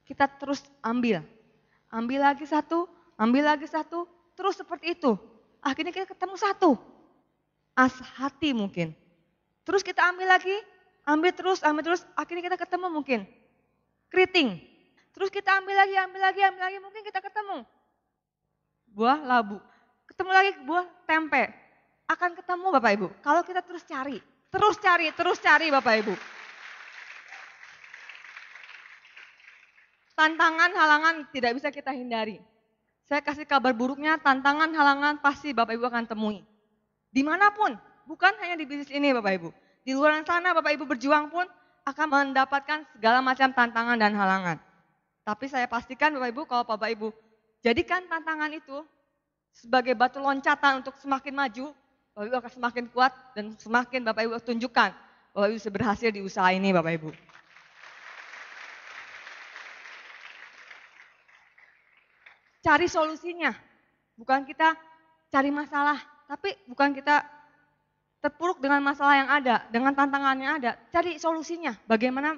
Kita terus ambil. Ambil lagi satu, terus seperti itu. Akhirnya kita ketemu satu. As hati mungkin. Terus kita ambil lagi, ambil terus, akhirnya kita ketemu mungkin keriting. Terus kita ambil lagi, mungkin kita ketemu buah labu. Ketemu lagi buah tempe. Akan ketemu Bapak Ibu. Kalau kita terus cari Bapak Ibu. Tantangan, halangan tidak bisa kita hindari. Saya kasih kabar buruknya, tantangan, halangan pasti Bapak Ibu akan temui. Dimanapun, bukan hanya di bisnis ini Bapak Ibu. Di luar sana Bapak Ibu berjuang pun akan mendapatkan segala macam tantangan dan halangan. Tapi saya pastikan Bapak Ibu, kalau Bapak Ibu jadikan tantangan itu sebagai batu loncatan untuk semakin maju, Bapak Ibu akan semakin kuat dan semakin Bapak Ibu tunjukkan Bapak Ibu bisa berhasil di usaha ini Bapak Ibu. Cari solusinya, bukan kita cari masalah, tapi bukan kita terpuruk dengan masalah yang ada, dengan tantangan yang ada, cari solusinya, bagaimana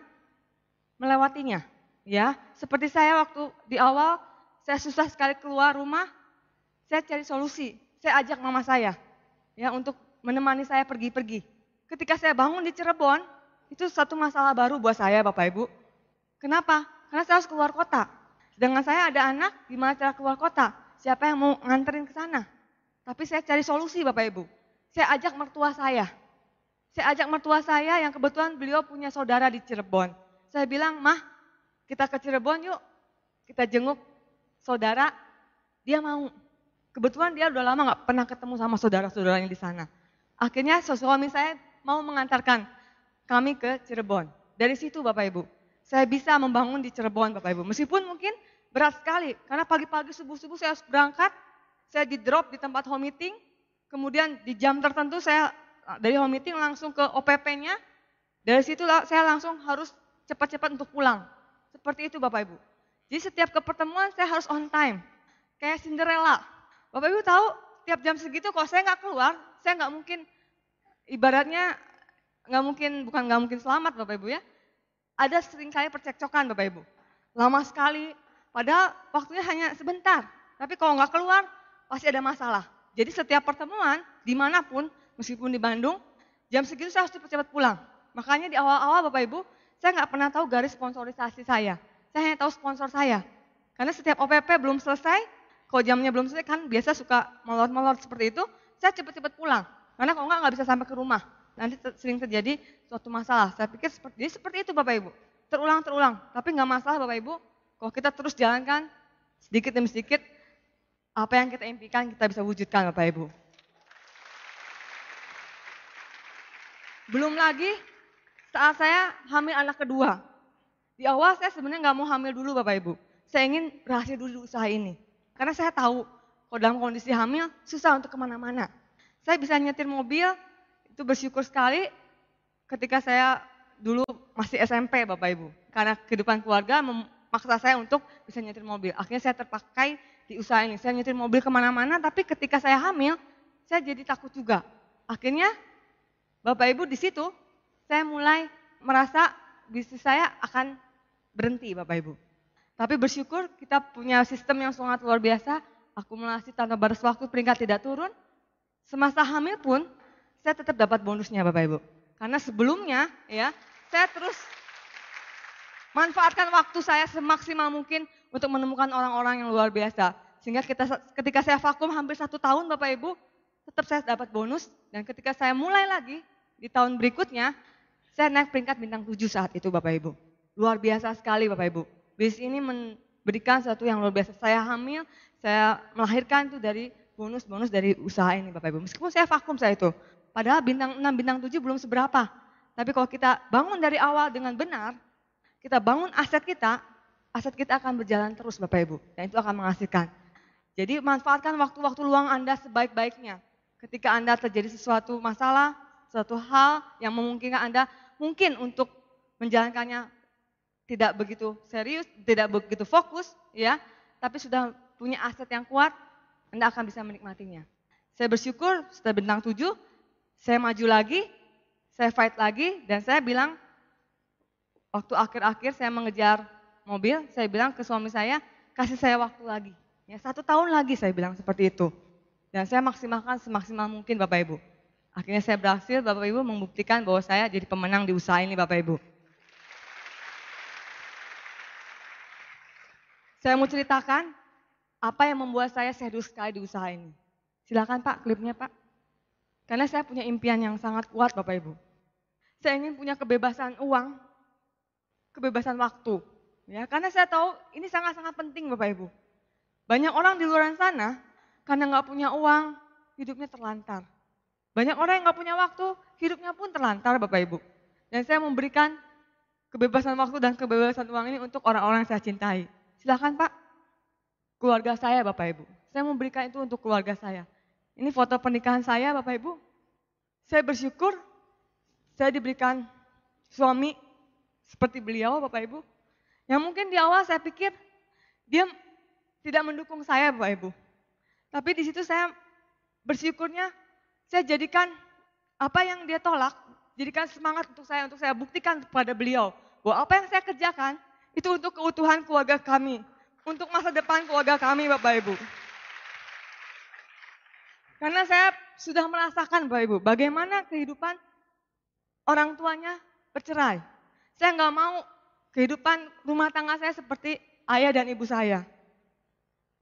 melewatinya. Ya, seperti saya waktu di awal, saya susah sekali keluar rumah, saya cari solusi, saya ajak mama saya, ya untuk menemani saya pergi-pergi. Ketika saya bangun di Cirebon, itu satu masalah baru buat saya Bapak Ibu. Kenapa? Karena saya harus keluar kota. Dengan saya ada anak, gimana cara keluar kota? Siapa yang mau nganterin ke sana? Tapi saya cari solusi Bapak Ibu. Saya ajak mertua saya. Saya ajak mertua saya yang kebetulan beliau punya saudara di Cirebon. Saya bilang, Mah, kita ke Cirebon yuk. Kita jenguk saudara. Dia mau. Kebetulan dia udah lama gak pernah ketemu sama saudara-saudaranya di sana. Akhirnya suami saya mau mengantarkan kami ke Cirebon. Dari situ Bapak Ibu. Saya bisa membangun di Cirebon Bapak Ibu. Meskipun mungkin berat sekali, karena pagi-pagi subuh-subuh saya harus berangkat, saya di drop di tempat home meeting, kemudian di jam tertentu saya dari home meeting langsung ke OPP-nya, dari situ saya langsung harus cepat-cepat untuk pulang. Seperti itu Bapak Ibu. Jadi setiap ke pertemuan saya harus on time, kayak Cinderella. Bapak Ibu tahu, tiap jam segitu kalau saya nggak keluar, saya nggak mungkin, ibaratnya bukan nggak mungkin selamat Bapak Ibu ya. Ada seringkali percekcokan Bapak Ibu. Lama sekali, padahal waktunya hanya sebentar. Tapi kalau nggak keluar, pasti ada masalah. Jadi setiap pertemuan, dimanapun, meskipun di Bandung, jam segitu saya harus cepat-cepat pulang. Makanya di awal-awal Bapak Ibu, saya nggak pernah tahu garis sponsorisasi saya. Saya hanya tahu sponsor saya. Karena setiap OPP belum selesai, kalau jamnya belum selesai kan biasa suka molor-molor seperti itu, saya cepat-cepat pulang. Karena kalau nggak bisa sampai ke rumah. Nanti sering terjadi suatu masalah. Saya pikir seperti itu Bapak Ibu. Terulang. Tapi nggak masalah Bapak Ibu. Kalau kita terus jalankan sedikit demi sedikit, apa yang kita impikan kita bisa wujudkan Bapak Ibu. Belum lagi saat saya hamil anak kedua. Di awal saya sebenarnya nggak mau hamil dulu Bapak Ibu. Saya ingin berhasil dulu di usaha ini. Karena saya tahu kalau dalam kondisi hamil susah untuk kemana-mana. Saya bisa nyetir mobil, itu bersyukur sekali ketika saya dulu masih SMP Bapak Ibu. Karena kehidupan keluarga memaksa saya untuk bisa nyetir mobil. Akhirnya saya terpakai di usaha ini. Saya nyetir mobil kemana-mana, tapi ketika saya hamil, saya jadi takut juga. Akhirnya Bapak Ibu di situ, saya mulai merasa bisnis saya akan berhenti Bapak Ibu. Tapi bersyukur kita punya sistem yang sangat luar biasa, akumulasi tanpa batas waktu peringkat tidak turun. Semasa hamil pun, saya tetap dapat bonusnya Bapak Ibu. Karena sebelumnya ya, saya terus manfaatkan waktu saya semaksimal mungkin untuk menemukan orang-orang yang luar biasa. Sehingga ketika saya vakum hampir 1 tahun Bapak Ibu, tetap saya dapat bonus. Dan ketika saya mulai lagi di tahun berikutnya, saya naik peringkat bintang 7 saat itu Bapak Ibu. Luar biasa sekali Bapak Ibu. Bisnis ini memberikan sesuatu yang luar biasa. Saya hamil, saya melahirkan itu dari bonus-bonus dari usaha ini Bapak Ibu. Meskipun saya vakum saya itu. Padahal bintang 6, bintang 7 belum seberapa. Tapi kalau kita bangun dari awal dengan benar, kita bangun aset kita akan berjalan terus Bapak Ibu. Dan itu akan menghasilkan. Jadi manfaatkan waktu-waktu luang Anda sebaik-baiknya. Ketika Anda terjadi sesuatu masalah, suatu hal yang memungkinkan Anda mungkin untuk menjalankannya tidak begitu serius, tidak begitu fokus, ya, tapi sudah punya aset yang kuat, Anda akan bisa menikmatinya. Saya bersyukur setelah bintang 7, saya maju lagi, saya fight lagi, dan saya bilang, waktu akhir-akhir saya mengejar mobil, saya bilang ke suami saya, kasih saya waktu lagi. Ya, 1 tahun lagi saya bilang seperti itu. Dan saya maksimalkan semaksimal mungkin Bapak Ibu. Akhirnya saya berhasil Bapak Ibu membuktikan bahwa saya jadi pemenang di usaha ini Bapak Ibu. Saya mau ceritakan apa yang membuat saya serius sekali di usaha ini. Silakan Pak, klipnya Pak. Karena saya punya impian yang sangat kuat Bapak Ibu. Saya ingin punya kebebasan uang, kebebasan waktu. Ya, karena saya tahu ini sangat-sangat penting Bapak Ibu. Banyak orang di luar sana, karena nggak punya uang, hidupnya terlantar. Banyak orang yang nggak punya waktu, hidupnya pun terlantar Bapak Ibu. Dan saya memberikan kebebasan waktu dan kebebasan uang ini untuk orang-orang yang saya cintai. Silakan Pak, keluarga saya Bapak Ibu. Saya memberikan itu untuk keluarga saya. Ini foto pernikahan saya Bapak Ibu. Saya bersyukur saya diberikan suami seperti beliau Bapak Ibu. Yang mungkin di awal saya pikir dia tidak mendukung saya Bapak Ibu. Tapi di situ saya bersyukurnya saya jadikan apa yang dia tolak, jadikan semangat untuk saya buktikan kepada beliau bahwa apa yang saya kerjakan itu untuk keutuhan keluarga kami, untuk masa depan keluarga kami Bapak Ibu. Karena saya sudah merasakan Bapak Ibu, bagaimana kehidupan orang tuanya bercerai. Saya nggak mau kehidupan rumah tangga saya seperti ayah dan ibu saya.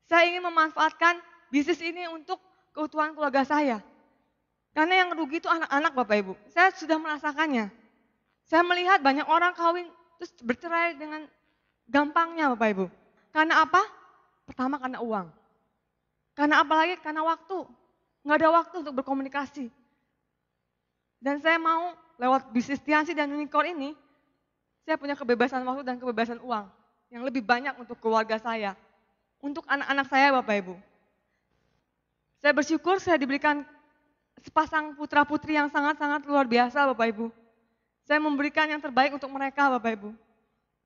Saya ingin memanfaatkan bisnis ini untuk keutuhan keluarga saya. Karena yang rugi itu anak-anak Bapak Ibu. Saya sudah merasakannya. Saya melihat banyak orang kawin terus bercerai dengan gampangnya Bapak Ibu. Karena apa? Pertama karena uang. Karena apalagi karena waktu. Nggak ada waktu untuk berkomunikasi. Dan saya mau lewat bisnis Tiansi dan Unicorn ini, saya punya kebebasan waktu dan kebebasan uang. Yang lebih banyak untuk keluarga saya. Untuk anak-anak saya Bapak Ibu. Saya bersyukur saya diberikan sepasang putra-putri yang sangat-sangat luar biasa Bapak Ibu. Saya memberikan yang terbaik untuk mereka Bapak Ibu.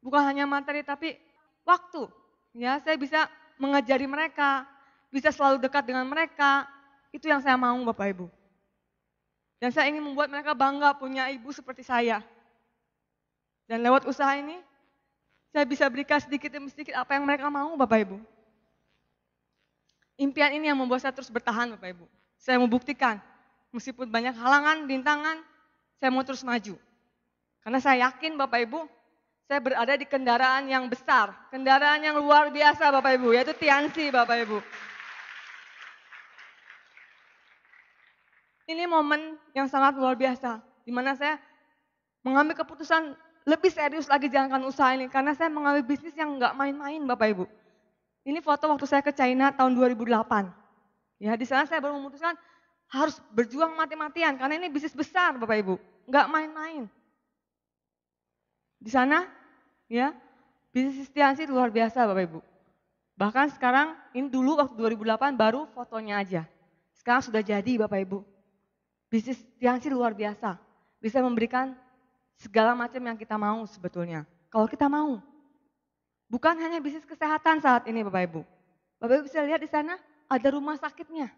Bukan hanya materi tapi waktu. Ya, saya bisa mengajari mereka, bisa selalu dekat dengan mereka. Itu yang saya mau Bapak Ibu. Dan saya ingin membuat mereka bangga punya ibu seperti saya. Dan lewat usaha ini, saya bisa berikan sedikit demi sedikit apa yang mereka mau Bapak Ibu. Impian ini yang membuat saya terus bertahan Bapak Ibu. Saya mau buktikan, meskipun banyak halangan, rintangan, saya mau terus maju. Karena saya yakin Bapak Ibu, saya berada di kendaraan yang besar, kendaraan yang luar biasa Bapak Ibu, yaitu Tiansi Bapak Ibu. Ini momen yang sangat luar biasa, di mana saya mengambil keputusan lebih serius lagi jalankan usaha ini, karena saya mengambil bisnis yang nggak main-main Bapak Ibu. Ini foto waktu saya ke China tahun 2008. Ya, di sana saya baru memutuskan harus berjuang mati-matian, karena ini bisnis besar Bapak Ibu, nggak main-main. Di sana, ya, bisnis Tiansi luar biasa Bapak Ibu. Bahkan sekarang, ini dulu waktu 2008 baru fotonya aja. Sekarang sudah jadi Bapak Ibu. Bisnis Tiansi luar biasa, bisa memberikan segala macam yang kita mau sebetulnya. Kalau kita mau. Bukan hanya bisnis kesehatan saat ini Bapak Ibu. Bapak Ibu bisa lihat di sana ada rumah sakitnya.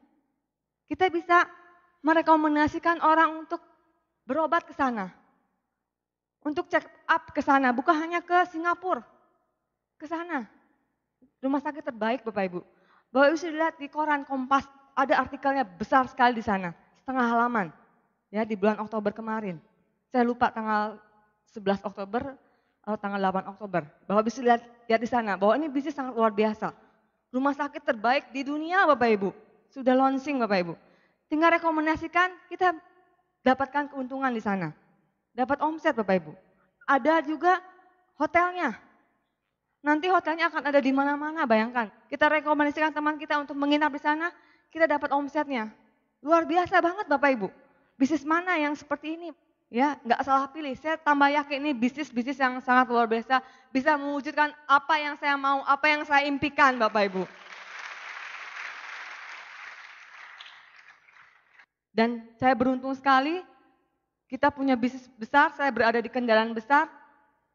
Kita bisa merekomendasikan orang untuk berobat ke sana. Untuk check up ke sana, bukan hanya ke Singapura. Ke sana. Rumah sakit terbaik Bapak Ibu. Bapak Ibu bisa lihat di koran Kompas, ada artikelnya besar sekali di sana. Setengah halaman. Ya, di bulan Oktober kemarin. Saya lupa tanggal 11 Oktober atau tanggal 8 Oktober. Bapak bisa lihat di sana bahwa ini bisnis sangat luar biasa. Rumah sakit terbaik di dunia Bapak Ibu. Sudah launching Bapak Ibu. Tinggal rekomendasikan, kita dapatkan keuntungan di sana. Dapat omset Bapak Ibu. Ada juga hotelnya. Nanti hotelnya akan ada di mana-mana, bayangkan. Kita rekomendasikan teman kita untuk menginap di sana, kita dapat omsetnya. Luar biasa banget Bapak Ibu. Bisnis mana yang seperti ini? Ya, nggak salah pilih. Saya tambah yakin ini bisnis-bisnis yang sangat luar biasa, bisa mewujudkan apa yang saya mau, apa yang saya impikan Bapak Ibu. Dan saya beruntung sekali, kita punya bisnis besar, saya berada di kendaraan besar,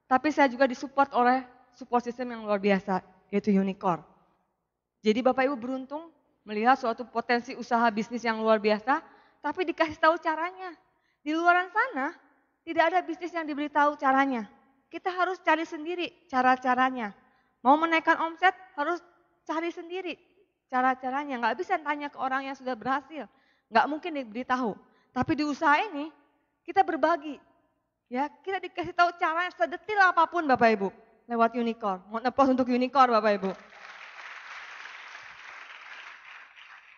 Tapi saya juga disupport oleh support system yang luar biasa, yaitu Unicorn. Jadi Bapak Ibu beruntung melihat suatu potensi usaha bisnis yang luar biasa, tapi dikasih tahu caranya. Di luaran sana, tidak ada bisnis yang diberitahu caranya. Kita harus cari sendiri cara-caranya. Mau menaikkan omset, harus cari sendiri cara-caranya. Nggak bisa tanya ke orang yang sudah berhasil. Nggak mungkin diberitahu. Tapi di usaha ini, kita berbagi. Ya, kita dikasih tahu cara sedetil apapun Bapak Ibu. Lewat Unicorn. Mohon applause untuk Unicorn Bapak Ibu.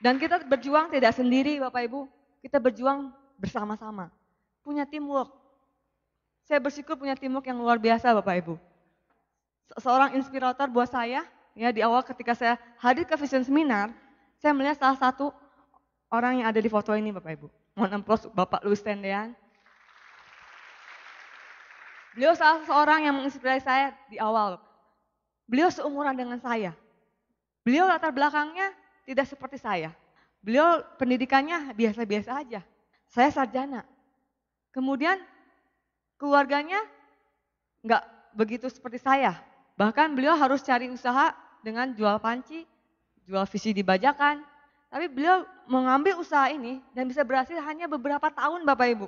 Dan kita berjuang tidak sendiri Bapak Ibu. Kita berjuang bersama-sama. Punya teamwork. Saya bersyukur punya teamwork yang luar biasa Bapak Ibu. Seorang inspirator buat saya, ya di awal ketika saya hadir ke Vision Seminar, saya melihat salah satu orang yang ada di foto ini Bapak Ibu. Mohon applause Bapak Louis Tendean. Beliau salah seorang yang menginspirasi saya di awal. Beliau seumuran dengan saya. Beliau latar belakangnya tidak seperti saya. Beliau pendidikannya biasa-biasa aja. Saya sarjana. Kemudian keluarganya nggak begitu seperti saya. Bahkan beliau harus cari usaha dengan jual panci, jual visi dibajakan. Tapi beliau mengambil usaha ini dan bisa berhasil hanya beberapa tahun Bapak Ibu.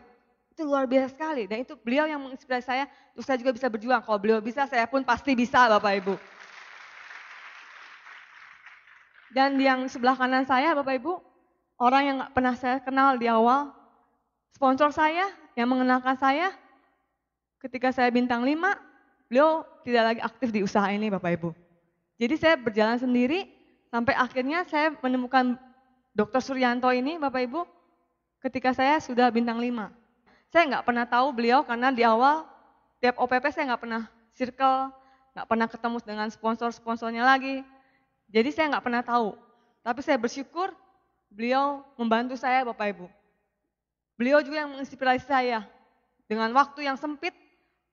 Itu luar biasa sekali dan itu beliau yang menginspirasi saya, terus saya juga bisa berjuang. Kalau beliau bisa, saya pun pasti bisa Bapak Ibu. Dan yang sebelah kanan saya Bapak Ibu, orang yang nggak pernah saya kenal di awal, sponsor saya yang mengenalkan saya, ketika saya bintang 5, beliau tidak lagi aktif di usaha ini Bapak Ibu. Jadi saya berjalan sendiri sampai akhirnya saya menemukan Dr. Suryanto ini Bapak Ibu ketika saya sudah bintang 5. Saya nggak pernah tahu beliau karena di awal tiap OPP saya nggak pernah circle, nggak pernah ketemu dengan sponsor-sponsornya lagi. Jadi saya nggak pernah tahu. Tapi saya bersyukur beliau membantu saya Bapak Ibu. Beliau juga yang menginspirasi saya. Dengan waktu yang sempit,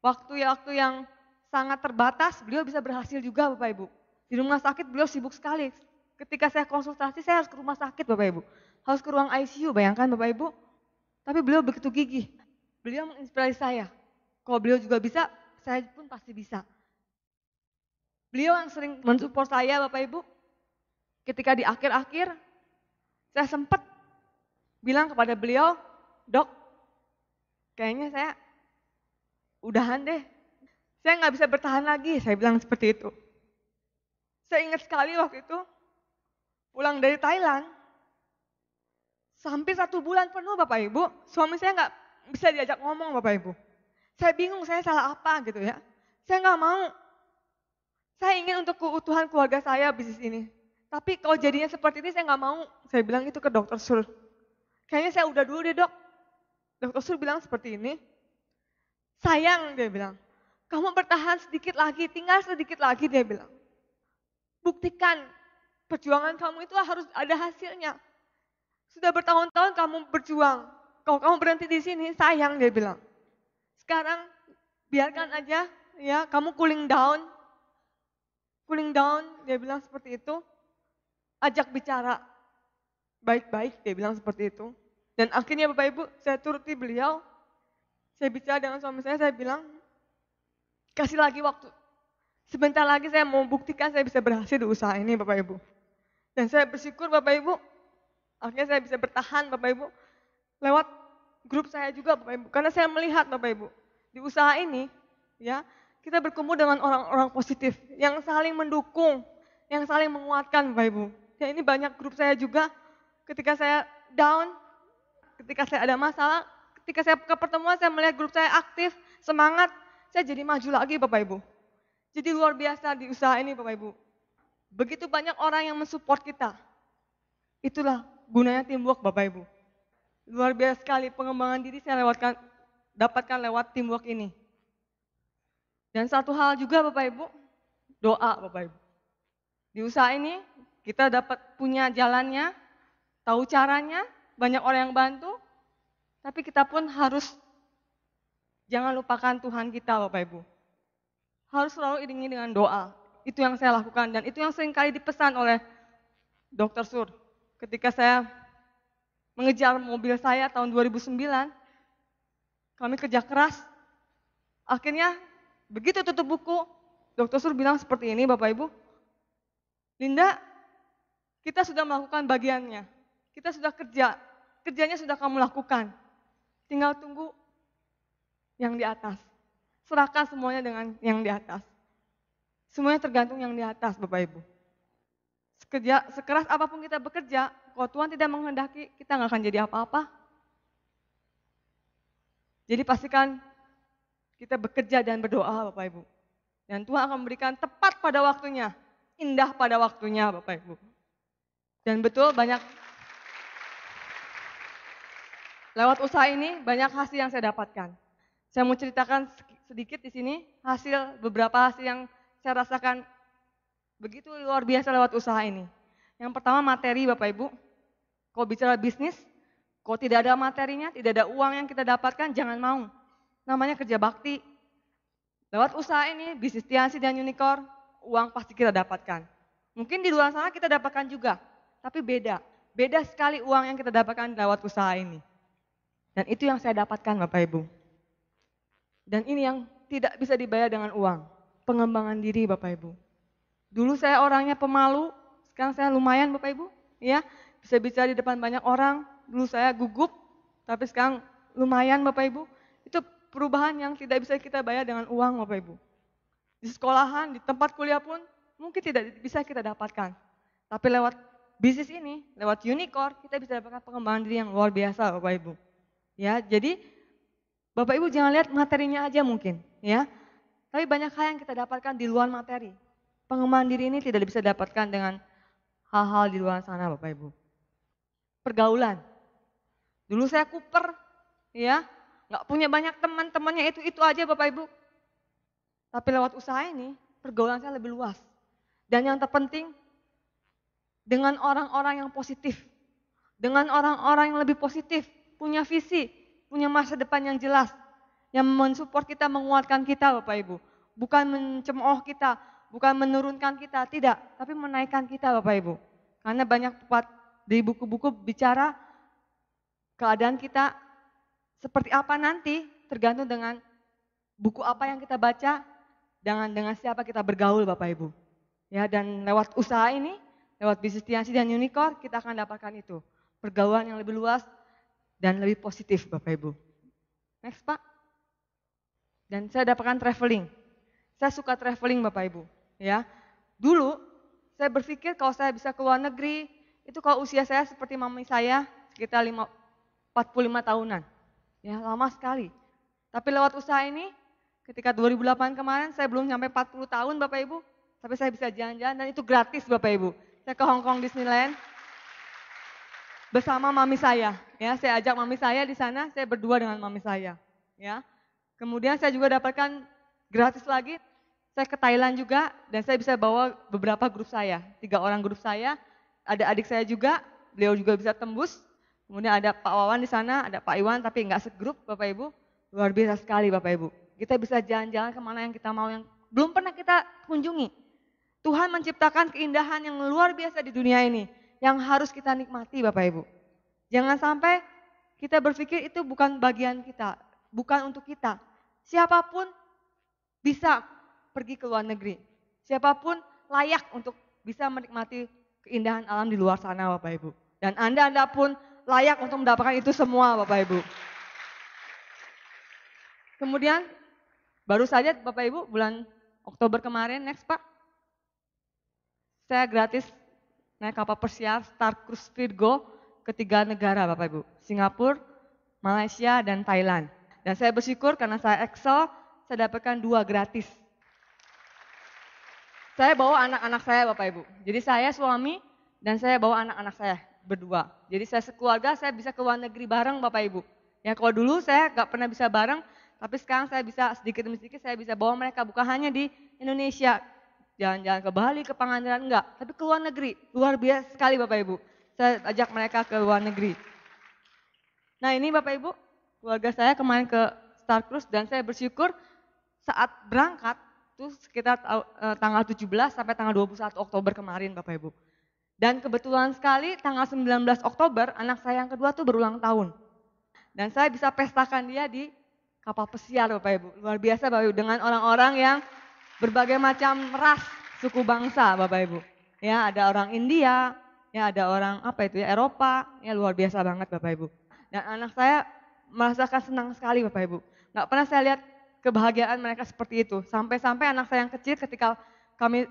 waktu yang sangat terbatas, beliau bisa berhasil juga Bapak Ibu. Di rumah sakit beliau sibuk sekali. Ketika saya konsultasi, saya harus ke rumah sakit Bapak Ibu. Harus ke ruang ICU, bayangkan Bapak Ibu. Tapi beliau begitu gigih. Beliau menginspirasi saya. Kalau beliau juga bisa, saya pun pasti bisa. Beliau yang sering mensupport saya Bapak Ibu. Ketika di akhir-akhir, saya sempat bilang kepada beliau, Dok, kayaknya saya udahan deh. Saya nggak bisa bertahan lagi, saya bilang seperti itu. Saya ingat sekali waktu itu, pulang dari Thailand, hampir 1 bulan penuh Bapak Ibu, suami saya nggak bisa diajak ngomong Bapak Ibu. Saya bingung saya salah apa gitu ya. Saya nggak mau. Saya ingin untuk keutuhan keluarga saya bisnis ini. Tapi kalau jadinya seperti ini saya nggak mau. Saya bilang itu ke Dokter Sur. Kayaknya saya udah dulu deh Dok. Dokter Sur bilang seperti ini. Sayang dia bilang. Kamu bertahan sedikit lagi, tinggal sedikit lagi dia bilang. Buktikan perjuangan kamu itu harus ada hasilnya. Sudah bertahun-tahun kamu berjuang. Kalau kamu berhenti di sini, sayang dia bilang. Sekarang biarkan aja ya, kamu cooling down. Cooling down, dia bilang seperti itu. Ajak bicara baik-baik, dia bilang seperti itu. Dan akhirnya Bapak Ibu, saya turuti beliau. Saya bicara dengan suami saya bilang, kasih lagi waktu. Sebentar lagi saya mau buktikan saya bisa berhasil di usaha ini Bapak Ibu. Dan saya bersyukur Bapak Ibu, akhirnya saya bisa bertahan Bapak Ibu. Lewat grup saya juga Bapak Ibu. Karena saya melihat Bapak Ibu, di usaha ini ya kita berkumpul dengan orang-orang positif yang saling mendukung, yang saling menguatkan Bapak Ibu. Ya ini banyak grup saya juga ketika saya down, ketika saya ada masalah, ketika saya ke pertemuan saya melihat grup saya aktif, semangat, saya jadi maju lagi Bapak Ibu. Jadi luar biasa di usaha ini Bapak Ibu. Begitu banyak orang yang mensupport kita. Itulah gunanya teamwork Bapak Ibu. Luar biasa sekali pengembangan diri saya dapatkan lewat teamwork ini. Dan satu hal juga Bapak Ibu, doa Bapak Ibu. Di usaha ini kita dapat punya jalannya, tahu caranya, banyak orang yang bantu, tapi kita pun harus jangan lupakan Tuhan kita Bapak Ibu. Harus selalu iringi dengan doa. Itu yang saya lakukan dan itu yang sering kali dipesan oleh Dr. Sur. Ketika saya mengejar mobil saya tahun 2009, kami kerja keras, akhirnya Begitu tutup buku, dokter suruh bilang seperti ini Bapak Ibu, Linda, kita sudah melakukan bagiannya, kita sudah kerja, kerjanya sudah kamu lakukan, tinggal tunggu yang di atas. Serahkan semuanya dengan yang di atas. Semuanya tergantung yang di atas Bapak Ibu. Sekeras apapun kita bekerja, kalau Tuhan tidak menghendaki, kita nggak akan jadi apa-apa. Jadi pastikan kita bekerja dan berdoa Bapak Ibu. Dan Tuhan akan memberikan tepat pada waktunya, indah pada waktunya Bapak Ibu. Dan betul banyak, lewat usaha ini banyak hasil yang saya dapatkan. Saya mau ceritakan sedikit di sini, beberapa hasil yang saya rasakan begitu luar biasa lewat usaha ini. Yang pertama materi Bapak Ibu, kalau bicara bisnis, kalau tidak ada materinya, tidak ada uang yang kita dapatkan, jangan mau. Namanya kerja bakti. Lewat usaha ini, bisnis Tiansi dan Unicorn, uang pasti kita dapatkan. Mungkin di luar sana kita dapatkan juga, tapi beda. Beda sekali uang yang kita dapatkan lewat usaha ini. Dan itu yang saya dapatkan Bapak Ibu. Dan ini yang tidak bisa dibayar dengan uang, pengembangan diri Bapak Ibu. Dulu saya orangnya pemalu, sekarang saya lumayan Bapak Ibu, ya bisa bicara di depan banyak orang. Dulu saya gugup, tapi sekarang lumayan Bapak Ibu. Itu perubahan yang tidak bisa kita bayar dengan uang Bapak Ibu. Di sekolahan, di tempat kuliah pun mungkin tidak bisa kita dapatkan. Tapi lewat bisnis ini, lewat Unicorn, kita bisa dapatkan pengembangan diri yang luar biasa Bapak Ibu. Ya, jadi Bapak Ibu jangan lihat materinya aja mungkin, ya. Tapi banyak hal yang kita dapatkan di luar materi. Pengembangan diri ini tidak bisa didapatkan dengan hal-hal di luar sana Bapak Ibu. Pergaulan. Dulu saya kuper, ya, nggak punya banyak teman-temannya itu aja Bapak Ibu. Tapi lewat usaha ini, pergaulan saya lebih luas. Dan yang terpenting, dengan orang-orang yang positif. Dengan orang-orang yang lebih positif, punya visi, punya masa depan yang jelas. Yang mensupport kita, menguatkan kita Bapak Ibu. Bukan mencemooh kita, bukan menurunkan kita, tidak. Tapi menaikkan kita Bapak Ibu. Karena banyak di buku-buku bicara keadaan kita seperti apa nanti, tergantung dengan buku apa yang kita baca, dengan siapa kita bergaul Bapak Ibu. Ya, dan lewat usaha ini, lewat bisnis Tiansi dan Unicorn, kita akan dapatkan itu. Pergaulan yang lebih luas dan lebih positif Bapak Ibu. Next Pak. Dan saya dapatkan traveling. Saya suka traveling Bapak Ibu. Ya, dulu saya berpikir kalau saya bisa ke luar negeri, itu kalau usia saya seperti mami saya, sekitar 45 tahunan. Ya, lama sekali. Tapi lewat usaha ini, ketika 2008 kemarin, saya belum sampai 40 tahun Bapak Ibu, tapi saya bisa jalan-jalan dan itu gratis Bapak Ibu. Saya ke Hong Kong Disneyland bersama mami saya. Ya, saya ajak mami saya di sana, saya berdua dengan mami saya. Ya, kemudian saya juga dapatkan gratis lagi, saya ke Thailand juga dan saya bisa bawa beberapa grup saya, 3 orang grup saya, ada adik saya juga, beliau juga bisa tembus. Kemudian ada Pak Wawan di sana, ada Pak Iwan tapi enggak segrup Bapak Ibu, luar biasa sekali Bapak Ibu. Kita bisa jalan-jalan kemana yang kita mau, yang belum pernah kita kunjungi. Tuhan menciptakan keindahan yang luar biasa di dunia ini, yang harus kita nikmati Bapak Ibu. Jangan sampai kita berpikir itu bukan bagian kita, bukan untuk kita. Siapapun bisa pergi ke luar negeri. Siapapun layak untuk bisa menikmati keindahan alam di luar sana Bapak Ibu. Dan Anda pun layak untuk mendapatkan itu semua Bapak Ibu. Kemudian baru saja Bapak Ibu bulan Oktober kemarin, next Pak, saya gratis naik kapal pesiar Star Cruise Virgo ke 3 negara Bapak Ibu, Singapura, Malaysia, dan Thailand. Dan saya bersyukur karena saya Excel, saya dapatkan 2 gratis. Saya bawa anak-anak saya Bapak Ibu, jadi saya suami dan saya bawa anak-anak saya berdua. Jadi saya sekeluarga saya bisa ke luar negeri bareng Bapak Ibu. Ya kalau dulu saya nggak pernah bisa bareng, tapi sekarang saya bisa sedikit demi sedikit saya bisa bawa mereka, bukan hanya di Indonesia, jalan-jalan ke Bali, ke Pangandaran, enggak, tapi ke luar negeri, luar biasa sekali Bapak Ibu. Saya ajak mereka ke luar negeri. Nah ini Bapak Ibu, keluarga saya kemarin ke Star Cruise dan saya bersyukur saat berangkat, itu sekitar tanggal 17 sampai tanggal 21 Oktober kemarin Bapak Ibu. Dan kebetulan sekali tanggal 19 Oktober anak saya yang kedua tuh berulang tahun. Dan saya bisa pestakan dia di kapal pesiar Bapak Ibu. Luar biasa Bapak Ibu, dengan orang-orang yang berbagai macam ras, suku bangsa Bapak Ibu. Ya, ada orang India, ya ada orang apa itu ya, Eropa, ya luar biasa banget Bapak Ibu. Dan anak saya merasakan senang sekali Bapak Ibu. Nggak pernah saya lihat kebahagiaan mereka seperti itu. Sampai-sampai anak saya yang kecil ketika kami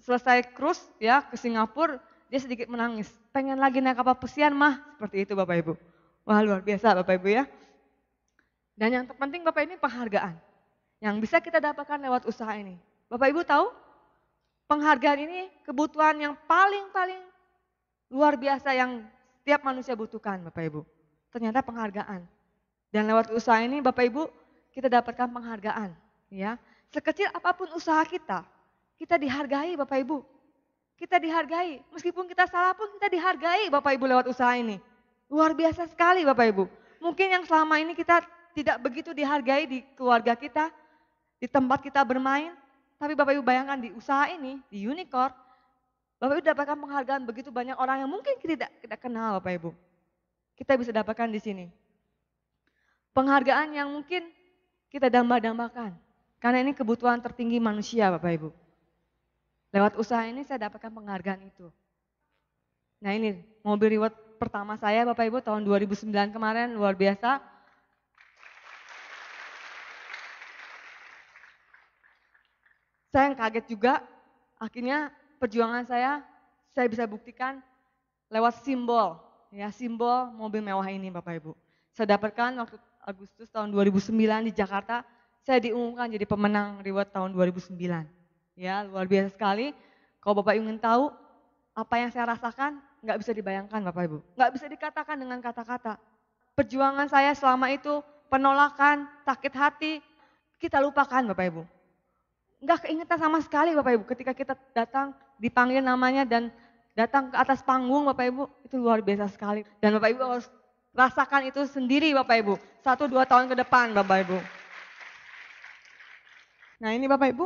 selesai cruise ya ke Singapura, dia sedikit menangis. Pengen lagi naik kapal pesiar mah, seperti itu Bapak Ibu. Wah luar biasa Bapak Ibu ya. Dan yang terpenting Bapak ini penghargaan. Yang bisa kita dapatkan lewat usaha ini. Bapak Ibu tahu, penghargaan ini kebutuhan yang paling luar biasa yang setiap manusia butuhkan Bapak Ibu. Ternyata penghargaan. Dan lewat usaha ini Bapak Ibu kita dapatkan penghargaan. Ya, sekecil apapun usaha kita dihargai Bapak Ibu. Kita dihargai, meskipun kita salah pun kita dihargai Bapak Ibu lewat usaha ini. Luar biasa sekali Bapak Ibu. Mungkin yang selama ini kita tidak begitu dihargai di keluarga kita, di tempat kita bermain. Tapi Bapak Ibu bayangkan di usaha ini, di Unicorn, Bapak Ibu dapatkan penghargaan begitu banyak orang yang mungkin kita tidak kenal Bapak Ibu. Kita bisa dapatkan di sini. Penghargaan yang mungkin kita damba-dambakan. Karena ini kebutuhan tertinggi manusia Bapak Ibu. Lewat usaha ini saya dapatkan penghargaan itu. Nah ini mobil reward pertama saya Bapak Ibu tahun 2009 kemarin, luar biasa. Saya yang kaget juga, akhirnya perjuangan saya bisa buktikan lewat simbol. Ya, simbol mobil mewah ini Bapak Ibu. Saya dapatkan waktu Agustus tahun 2009 di Jakarta, saya diumumkan jadi pemenang reward tahun 2009. Ya, luar biasa sekali. Kalau Bapak ingin tahu apa yang saya rasakan, nggak bisa dibayangkan Bapak Ibu. Nggak bisa dikatakan dengan kata-kata. Perjuangan saya selama itu, penolakan, sakit hati, kita lupakan Bapak Ibu. Nggak keingetan sama sekali Bapak Ibu ketika kita datang, dipanggil namanya dan datang ke atas panggung Bapak Ibu, itu luar biasa sekali. Dan Bapak Ibu harus rasakan itu sendiri Bapak Ibu, 1-2 tahun ke depan Bapak Ibu. Nah ini Bapak Ibu,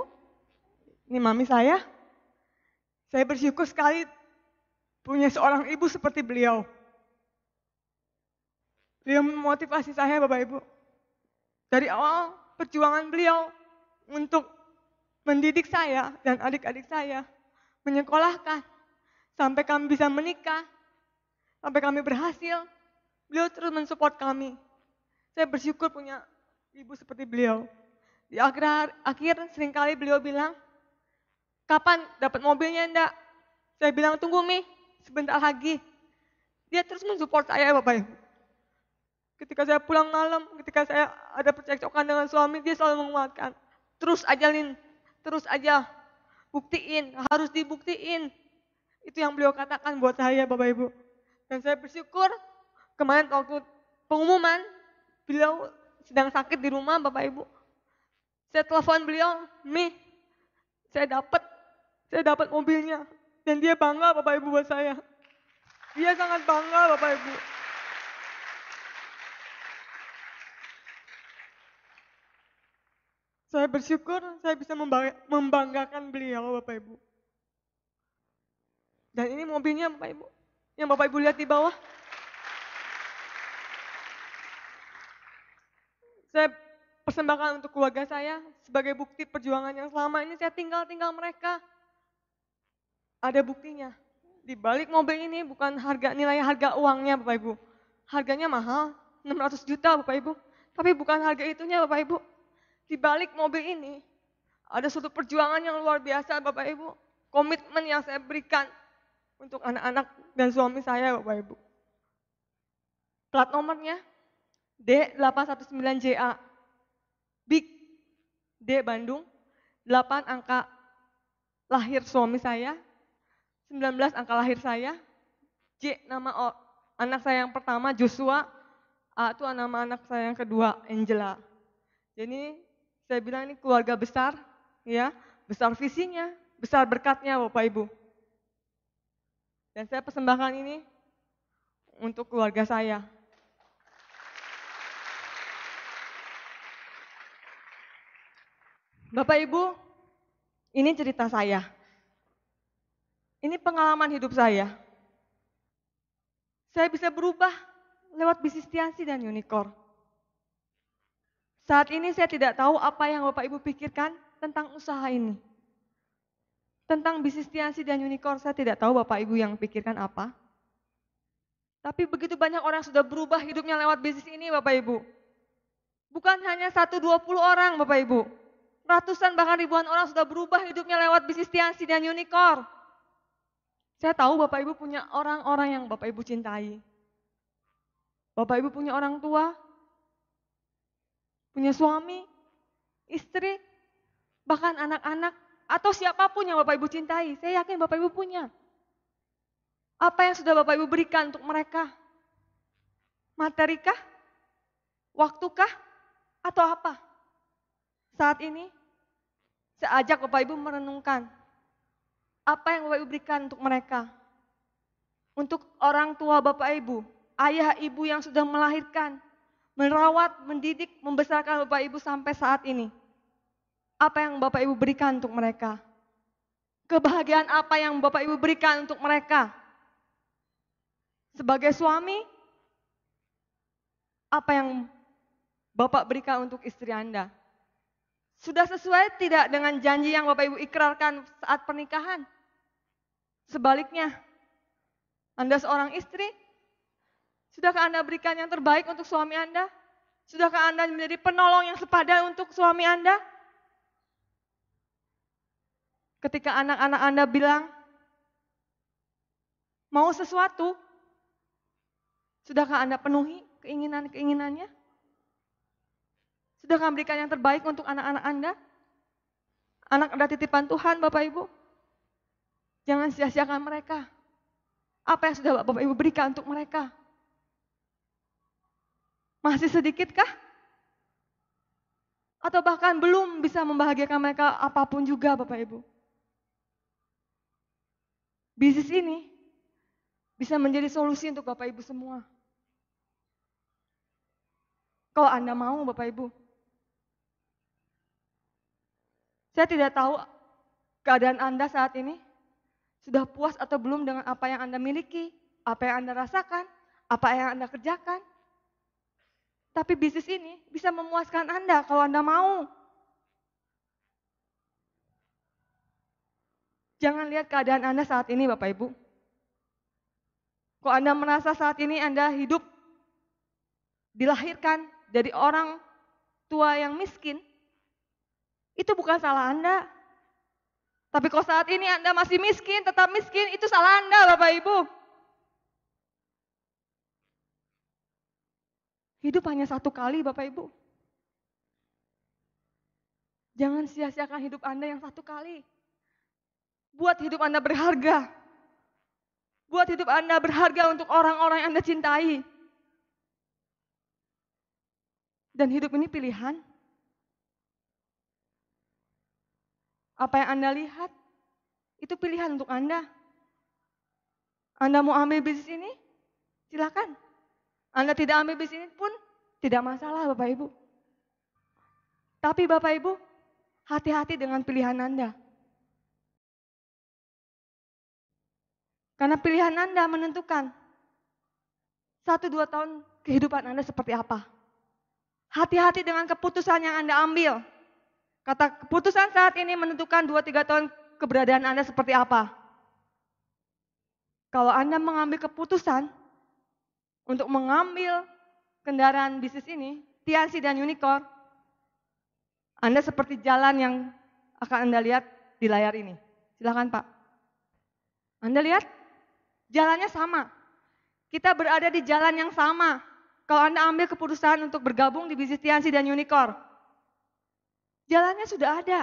ini mami saya bersyukur sekali punya seorang ibu seperti beliau. Beliau memotivasi saya Bapak Ibu. Dari awal perjuangan beliau untuk mendidik saya dan adik-adik saya, menyekolahkan, sampai kami bisa menikah, sampai kami berhasil, beliau terus mensupport kami. Saya bersyukur punya ibu seperti beliau. Di akhir seringkali beliau bilang, kapan dapat mobilnya enggak? Saya bilang tunggu Mi, sebentar lagi. Dia terus mensupport saya Bapak Ibu. Ketika saya pulang malam, ketika saya ada percekcokan dengan suami, dia selalu menguatkan. Terus aja Lin, terus aja. Buktiin, harus dibuktiin. Itu yang beliau katakan buat saya Bapak Ibu. Dan saya bersyukur kemarin waktu pengumuman, beliau sedang sakit di rumah Bapak Ibu. Saya telepon beliau, Mi, saya dapat mobilnya. Dan dia bangga Bapak Ibu buat saya. Dia sangat bangga Bapak Ibu. Saya bersyukur saya bisa membanggakan beliau Bapak Ibu. Dan ini mobilnya Bapak Ibu. Yang Bapak Ibu lihat di bawah. Saya persembahkan untuk keluarga saya sebagai bukti perjuangan yang selama ini saya tinggal mereka. Ada buktinya. Di balik mobil ini bukan nilai harga uangnya Bapak Ibu. Harganya mahal, 600 juta Bapak Ibu. Tapi bukan harga itunya Bapak Ibu. Di balik mobil ini ada suatu perjuangan yang luar biasa Bapak Ibu. Komitmen yang saya berikan untuk anak-anak dan suami saya Bapak Ibu. Plat nomornya D819JA. Big D Bandung, 8 angka lahir suami saya, 19 angka lahir saya, J nama anak saya yang pertama Joshua, A itu nama anak saya yang kedua Angela. Jadi saya bilang ini keluarga besar, ya, besar visinya, besar berkatnya Bapak Ibu. Dan saya persembahkan ini untuk keluarga saya. Bapak Ibu, ini cerita saya. Ini pengalaman hidup saya. Saya bisa berubah lewat bisnis Tiansi dan Unicorn. Saat ini saya tidak tahu apa yang Bapak Ibu pikirkan tentang usaha ini. Tentang bisnis Tiansi dan Unicorn, saya tidak tahu Bapak Ibu yang pikirkan apa. Tapi begitu banyak orang sudah berubah hidupnya lewat bisnis ini Bapak Ibu. Bukan hanya 1-20 orang Bapak Ibu. Ratusan bahkan ribuan orang sudah berubah hidupnya lewat bisnis Tiansi dan Unicorn. Saya tahu Bapak Ibu punya orang-orang yang Bapak Ibu cintai. Bapak Ibu punya orang tua, punya suami, istri, bahkan anak-anak, atau siapapun yang Bapak Ibu cintai. Saya yakin Bapak Ibu punya. Apa yang sudah Bapak Ibu berikan untuk mereka? Materikah? Waktukah? Atau apa? Saat ini, saya ajak Bapak Ibu merenungkan apa yang Bapak Ibu berikan untuk mereka. Untuk orang tua Bapak Ibu, ayah ibu yang sudah melahirkan, merawat, mendidik, membesarkan Bapak Ibu sampai saat ini. Apa yang Bapak Ibu berikan untuk mereka? Kebahagiaan apa yang Bapak Ibu berikan untuk mereka? Sebagai suami, apa yang Bapak berikan untuk istri Anda? Sudah sesuai tidak dengan janji yang Bapak Ibu ikrarkan saat pernikahan? Sebaliknya, Anda seorang istri, sudahkah Anda berikan yang terbaik untuk suami Anda? Sudahkah Anda menjadi penolong yang sepadan untuk suami Anda? Ketika anak-anak Anda bilang, mau sesuatu, sudahkah Anda penuhi keinginan-keinginannya? Sudahkah memberikan yang terbaik untuk anak-anak Anda? Anak Anda titipan Tuhan, Bapak Ibu. Jangan sia-siakan mereka. Apa yang sudah Bapak Ibu berikan untuk mereka? Masih sedikitkah? Atau bahkan belum bisa membahagiakan mereka apapun juga, Bapak Ibu? Bisnis ini bisa menjadi solusi untuk Bapak Ibu semua. Kalau Anda mau, Bapak Ibu. Saya tidak tahu keadaan Anda saat ini sudah puas atau belum dengan apa yang Anda miliki, apa yang Anda rasakan, apa yang Anda kerjakan. Tapi bisnis ini bisa memuaskan Anda kalau Anda mau. Jangan lihat keadaan Anda saat ini, Bapak Ibu. Kalau Anda merasa saat ini Anda hidup dilahirkan dari orang tua yang miskin, itu bukan salah Anda. Tapi kalau saat ini Anda masih miskin, tetap miskin, itu salah Anda, Bapak Ibu. Hidup hanya satu kali, Bapak Ibu. Jangan sia-siakan hidup Anda yang satu kali. Buat hidup Anda berharga. Buat hidup Anda berharga untuk orang-orang yang Anda cintai. Dan hidup ini pilihan. Apa yang Anda lihat, itu pilihan untuk Anda. Anda mau ambil bisnis ini, silakan. Anda tidak ambil bisnis ini pun tidak masalah Bapak Ibu. Tapi Bapak Ibu, hati-hati dengan pilihan Anda. Karena pilihan Anda menentukan 1-2 tahun kehidupan Anda seperti apa. Hati-hati dengan keputusan yang Anda ambil. Kata keputusan saat ini menentukan 2-3 tahun keberadaan Anda seperti apa. Kalau Anda mengambil keputusan untuk mengambil kendaraan bisnis ini, Tiansi dan Unicorn, Anda seperti jalan yang akan Anda lihat di layar ini. Silakan Pak. Anda lihat, jalannya sama. Kita berada di jalan yang sama. Kalau Anda ambil keputusan untuk bergabung di bisnis Tiansi dan Unicorn, jalannya sudah ada.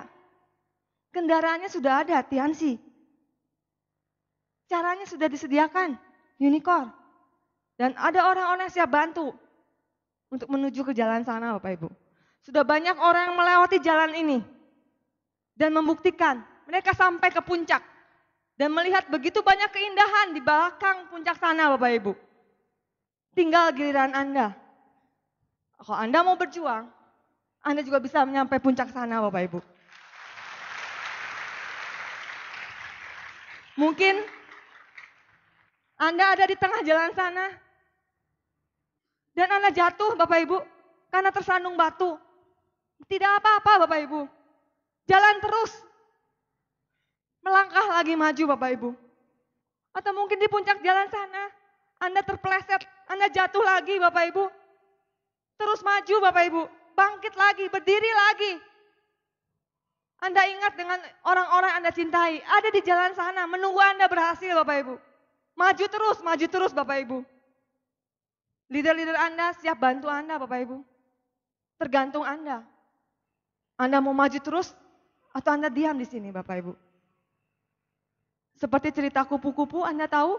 Kendaraannya sudah ada, Tiansi. Caranya sudah disediakan, Unicorn. Dan ada orang-orang yang siap bantu untuk menuju ke jalan sana, Bapak Ibu. Sudah banyak orang yang melewati jalan ini dan membuktikan mereka sampai ke puncak dan melihat begitu banyak keindahan di belakang puncak sana, Bapak Ibu. Tinggal giliran Anda. Kalau Anda mau berjuang, Anda juga bisa menyampai puncak sana, Bapak Ibu. Mungkin Anda ada di tengah jalan sana dan Anda jatuh, Bapak Ibu, karena tersandung batu. Tidak apa-apa Bapak Ibu. Jalan terus. Melangkah lagi maju Bapak Ibu. Atau mungkin di puncak jalan sana, Anda terpeleset, Anda jatuh lagi Bapak Ibu. Terus maju Bapak Ibu, bangkit lagi, berdiri lagi. Anda ingat dengan orang-orang Anda cintai, ada di jalan sana, menunggu Anda berhasil Bapak Ibu. Maju terus Bapak Ibu. Leader-leader Anda siap bantu Anda Bapak Ibu. Tergantung Anda. Anda mau maju terus atau Anda diam di sini Bapak Ibu. Seperti cerita kupu-kupu Anda tahu?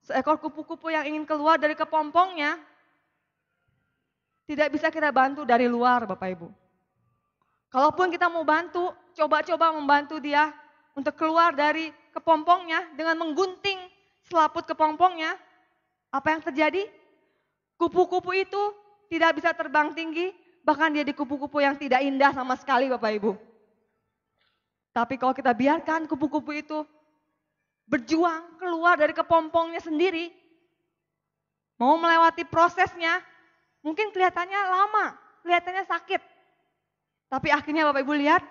Seekor kupu-kupu yang ingin keluar dari kepompongnya, tidak bisa kita bantu dari luar Bapak Ibu. Kalaupun kita mau bantu, coba-coba membantu dia untuk keluar dari kepompongnya dengan menggunting selaput kepompongnya, apa yang terjadi? Kupu-kupu itu tidak bisa terbang tinggi, bahkan dia di kupu-kupu yang tidak indah sama sekali Bapak Ibu. Tapi kalau kita biarkan kupu-kupu itu berjuang keluar dari kepompongnya sendiri, mau melewati prosesnya, mungkin kelihatannya lama, kelihatannya sakit. Tapi akhirnya Bapak Ibu lihat,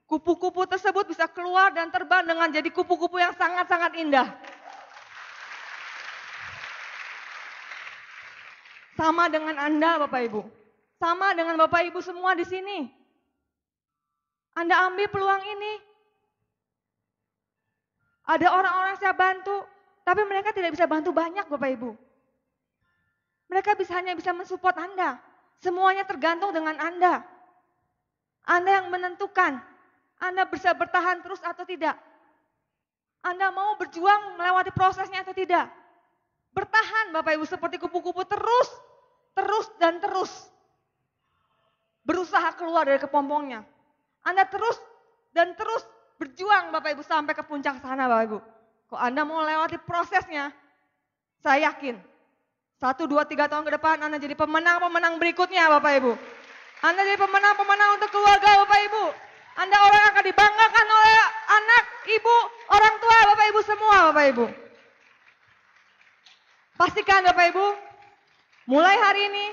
kupu-kupu tersebut bisa keluar dan terbang dengan jadi kupu-kupu yang sangat-sangat indah. Sama dengan Anda Bapak Ibu. Sama dengan Bapak Ibu semua di sini. Anda ambil peluang ini. Ada orang-orang saya bantu, tapi mereka tidak bisa bantu banyak Bapak Ibu. Mereka hanya bisa mensupport Anda. Semuanya tergantung dengan Anda. Anda yang menentukan, Anda bisa bertahan terus atau tidak. Anda mau berjuang melewati prosesnya atau tidak. Bertahan Bapak Ibu seperti kupu-kupu terus dan terus. Berusaha keluar dari kepompongnya. Anda terus dan terus berjuang Bapak Ibu sampai ke puncak sana Bapak Ibu. Kalau Anda mau lewati prosesnya, saya yakin 1, 2, 3 tahun ke depan Anda jadi pemenang-pemenang berikutnya Bapak Ibu. Anda jadi pemenang-pemenang untuk keluarga Bapak Ibu. Anda orang yang akan dibanggakan oleh anak, ibu, orang tua Bapak Ibu semua Bapak Ibu. Pastikan Bapak Ibu, mulai hari ini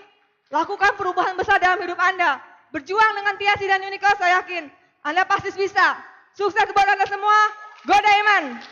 lakukan perubahan besar dalam hidup Anda. Berjuang dengan Tiasi dan Uniqlo, saya yakin Anda pasti bisa. Sukses buat Anda semua. Go Diamond!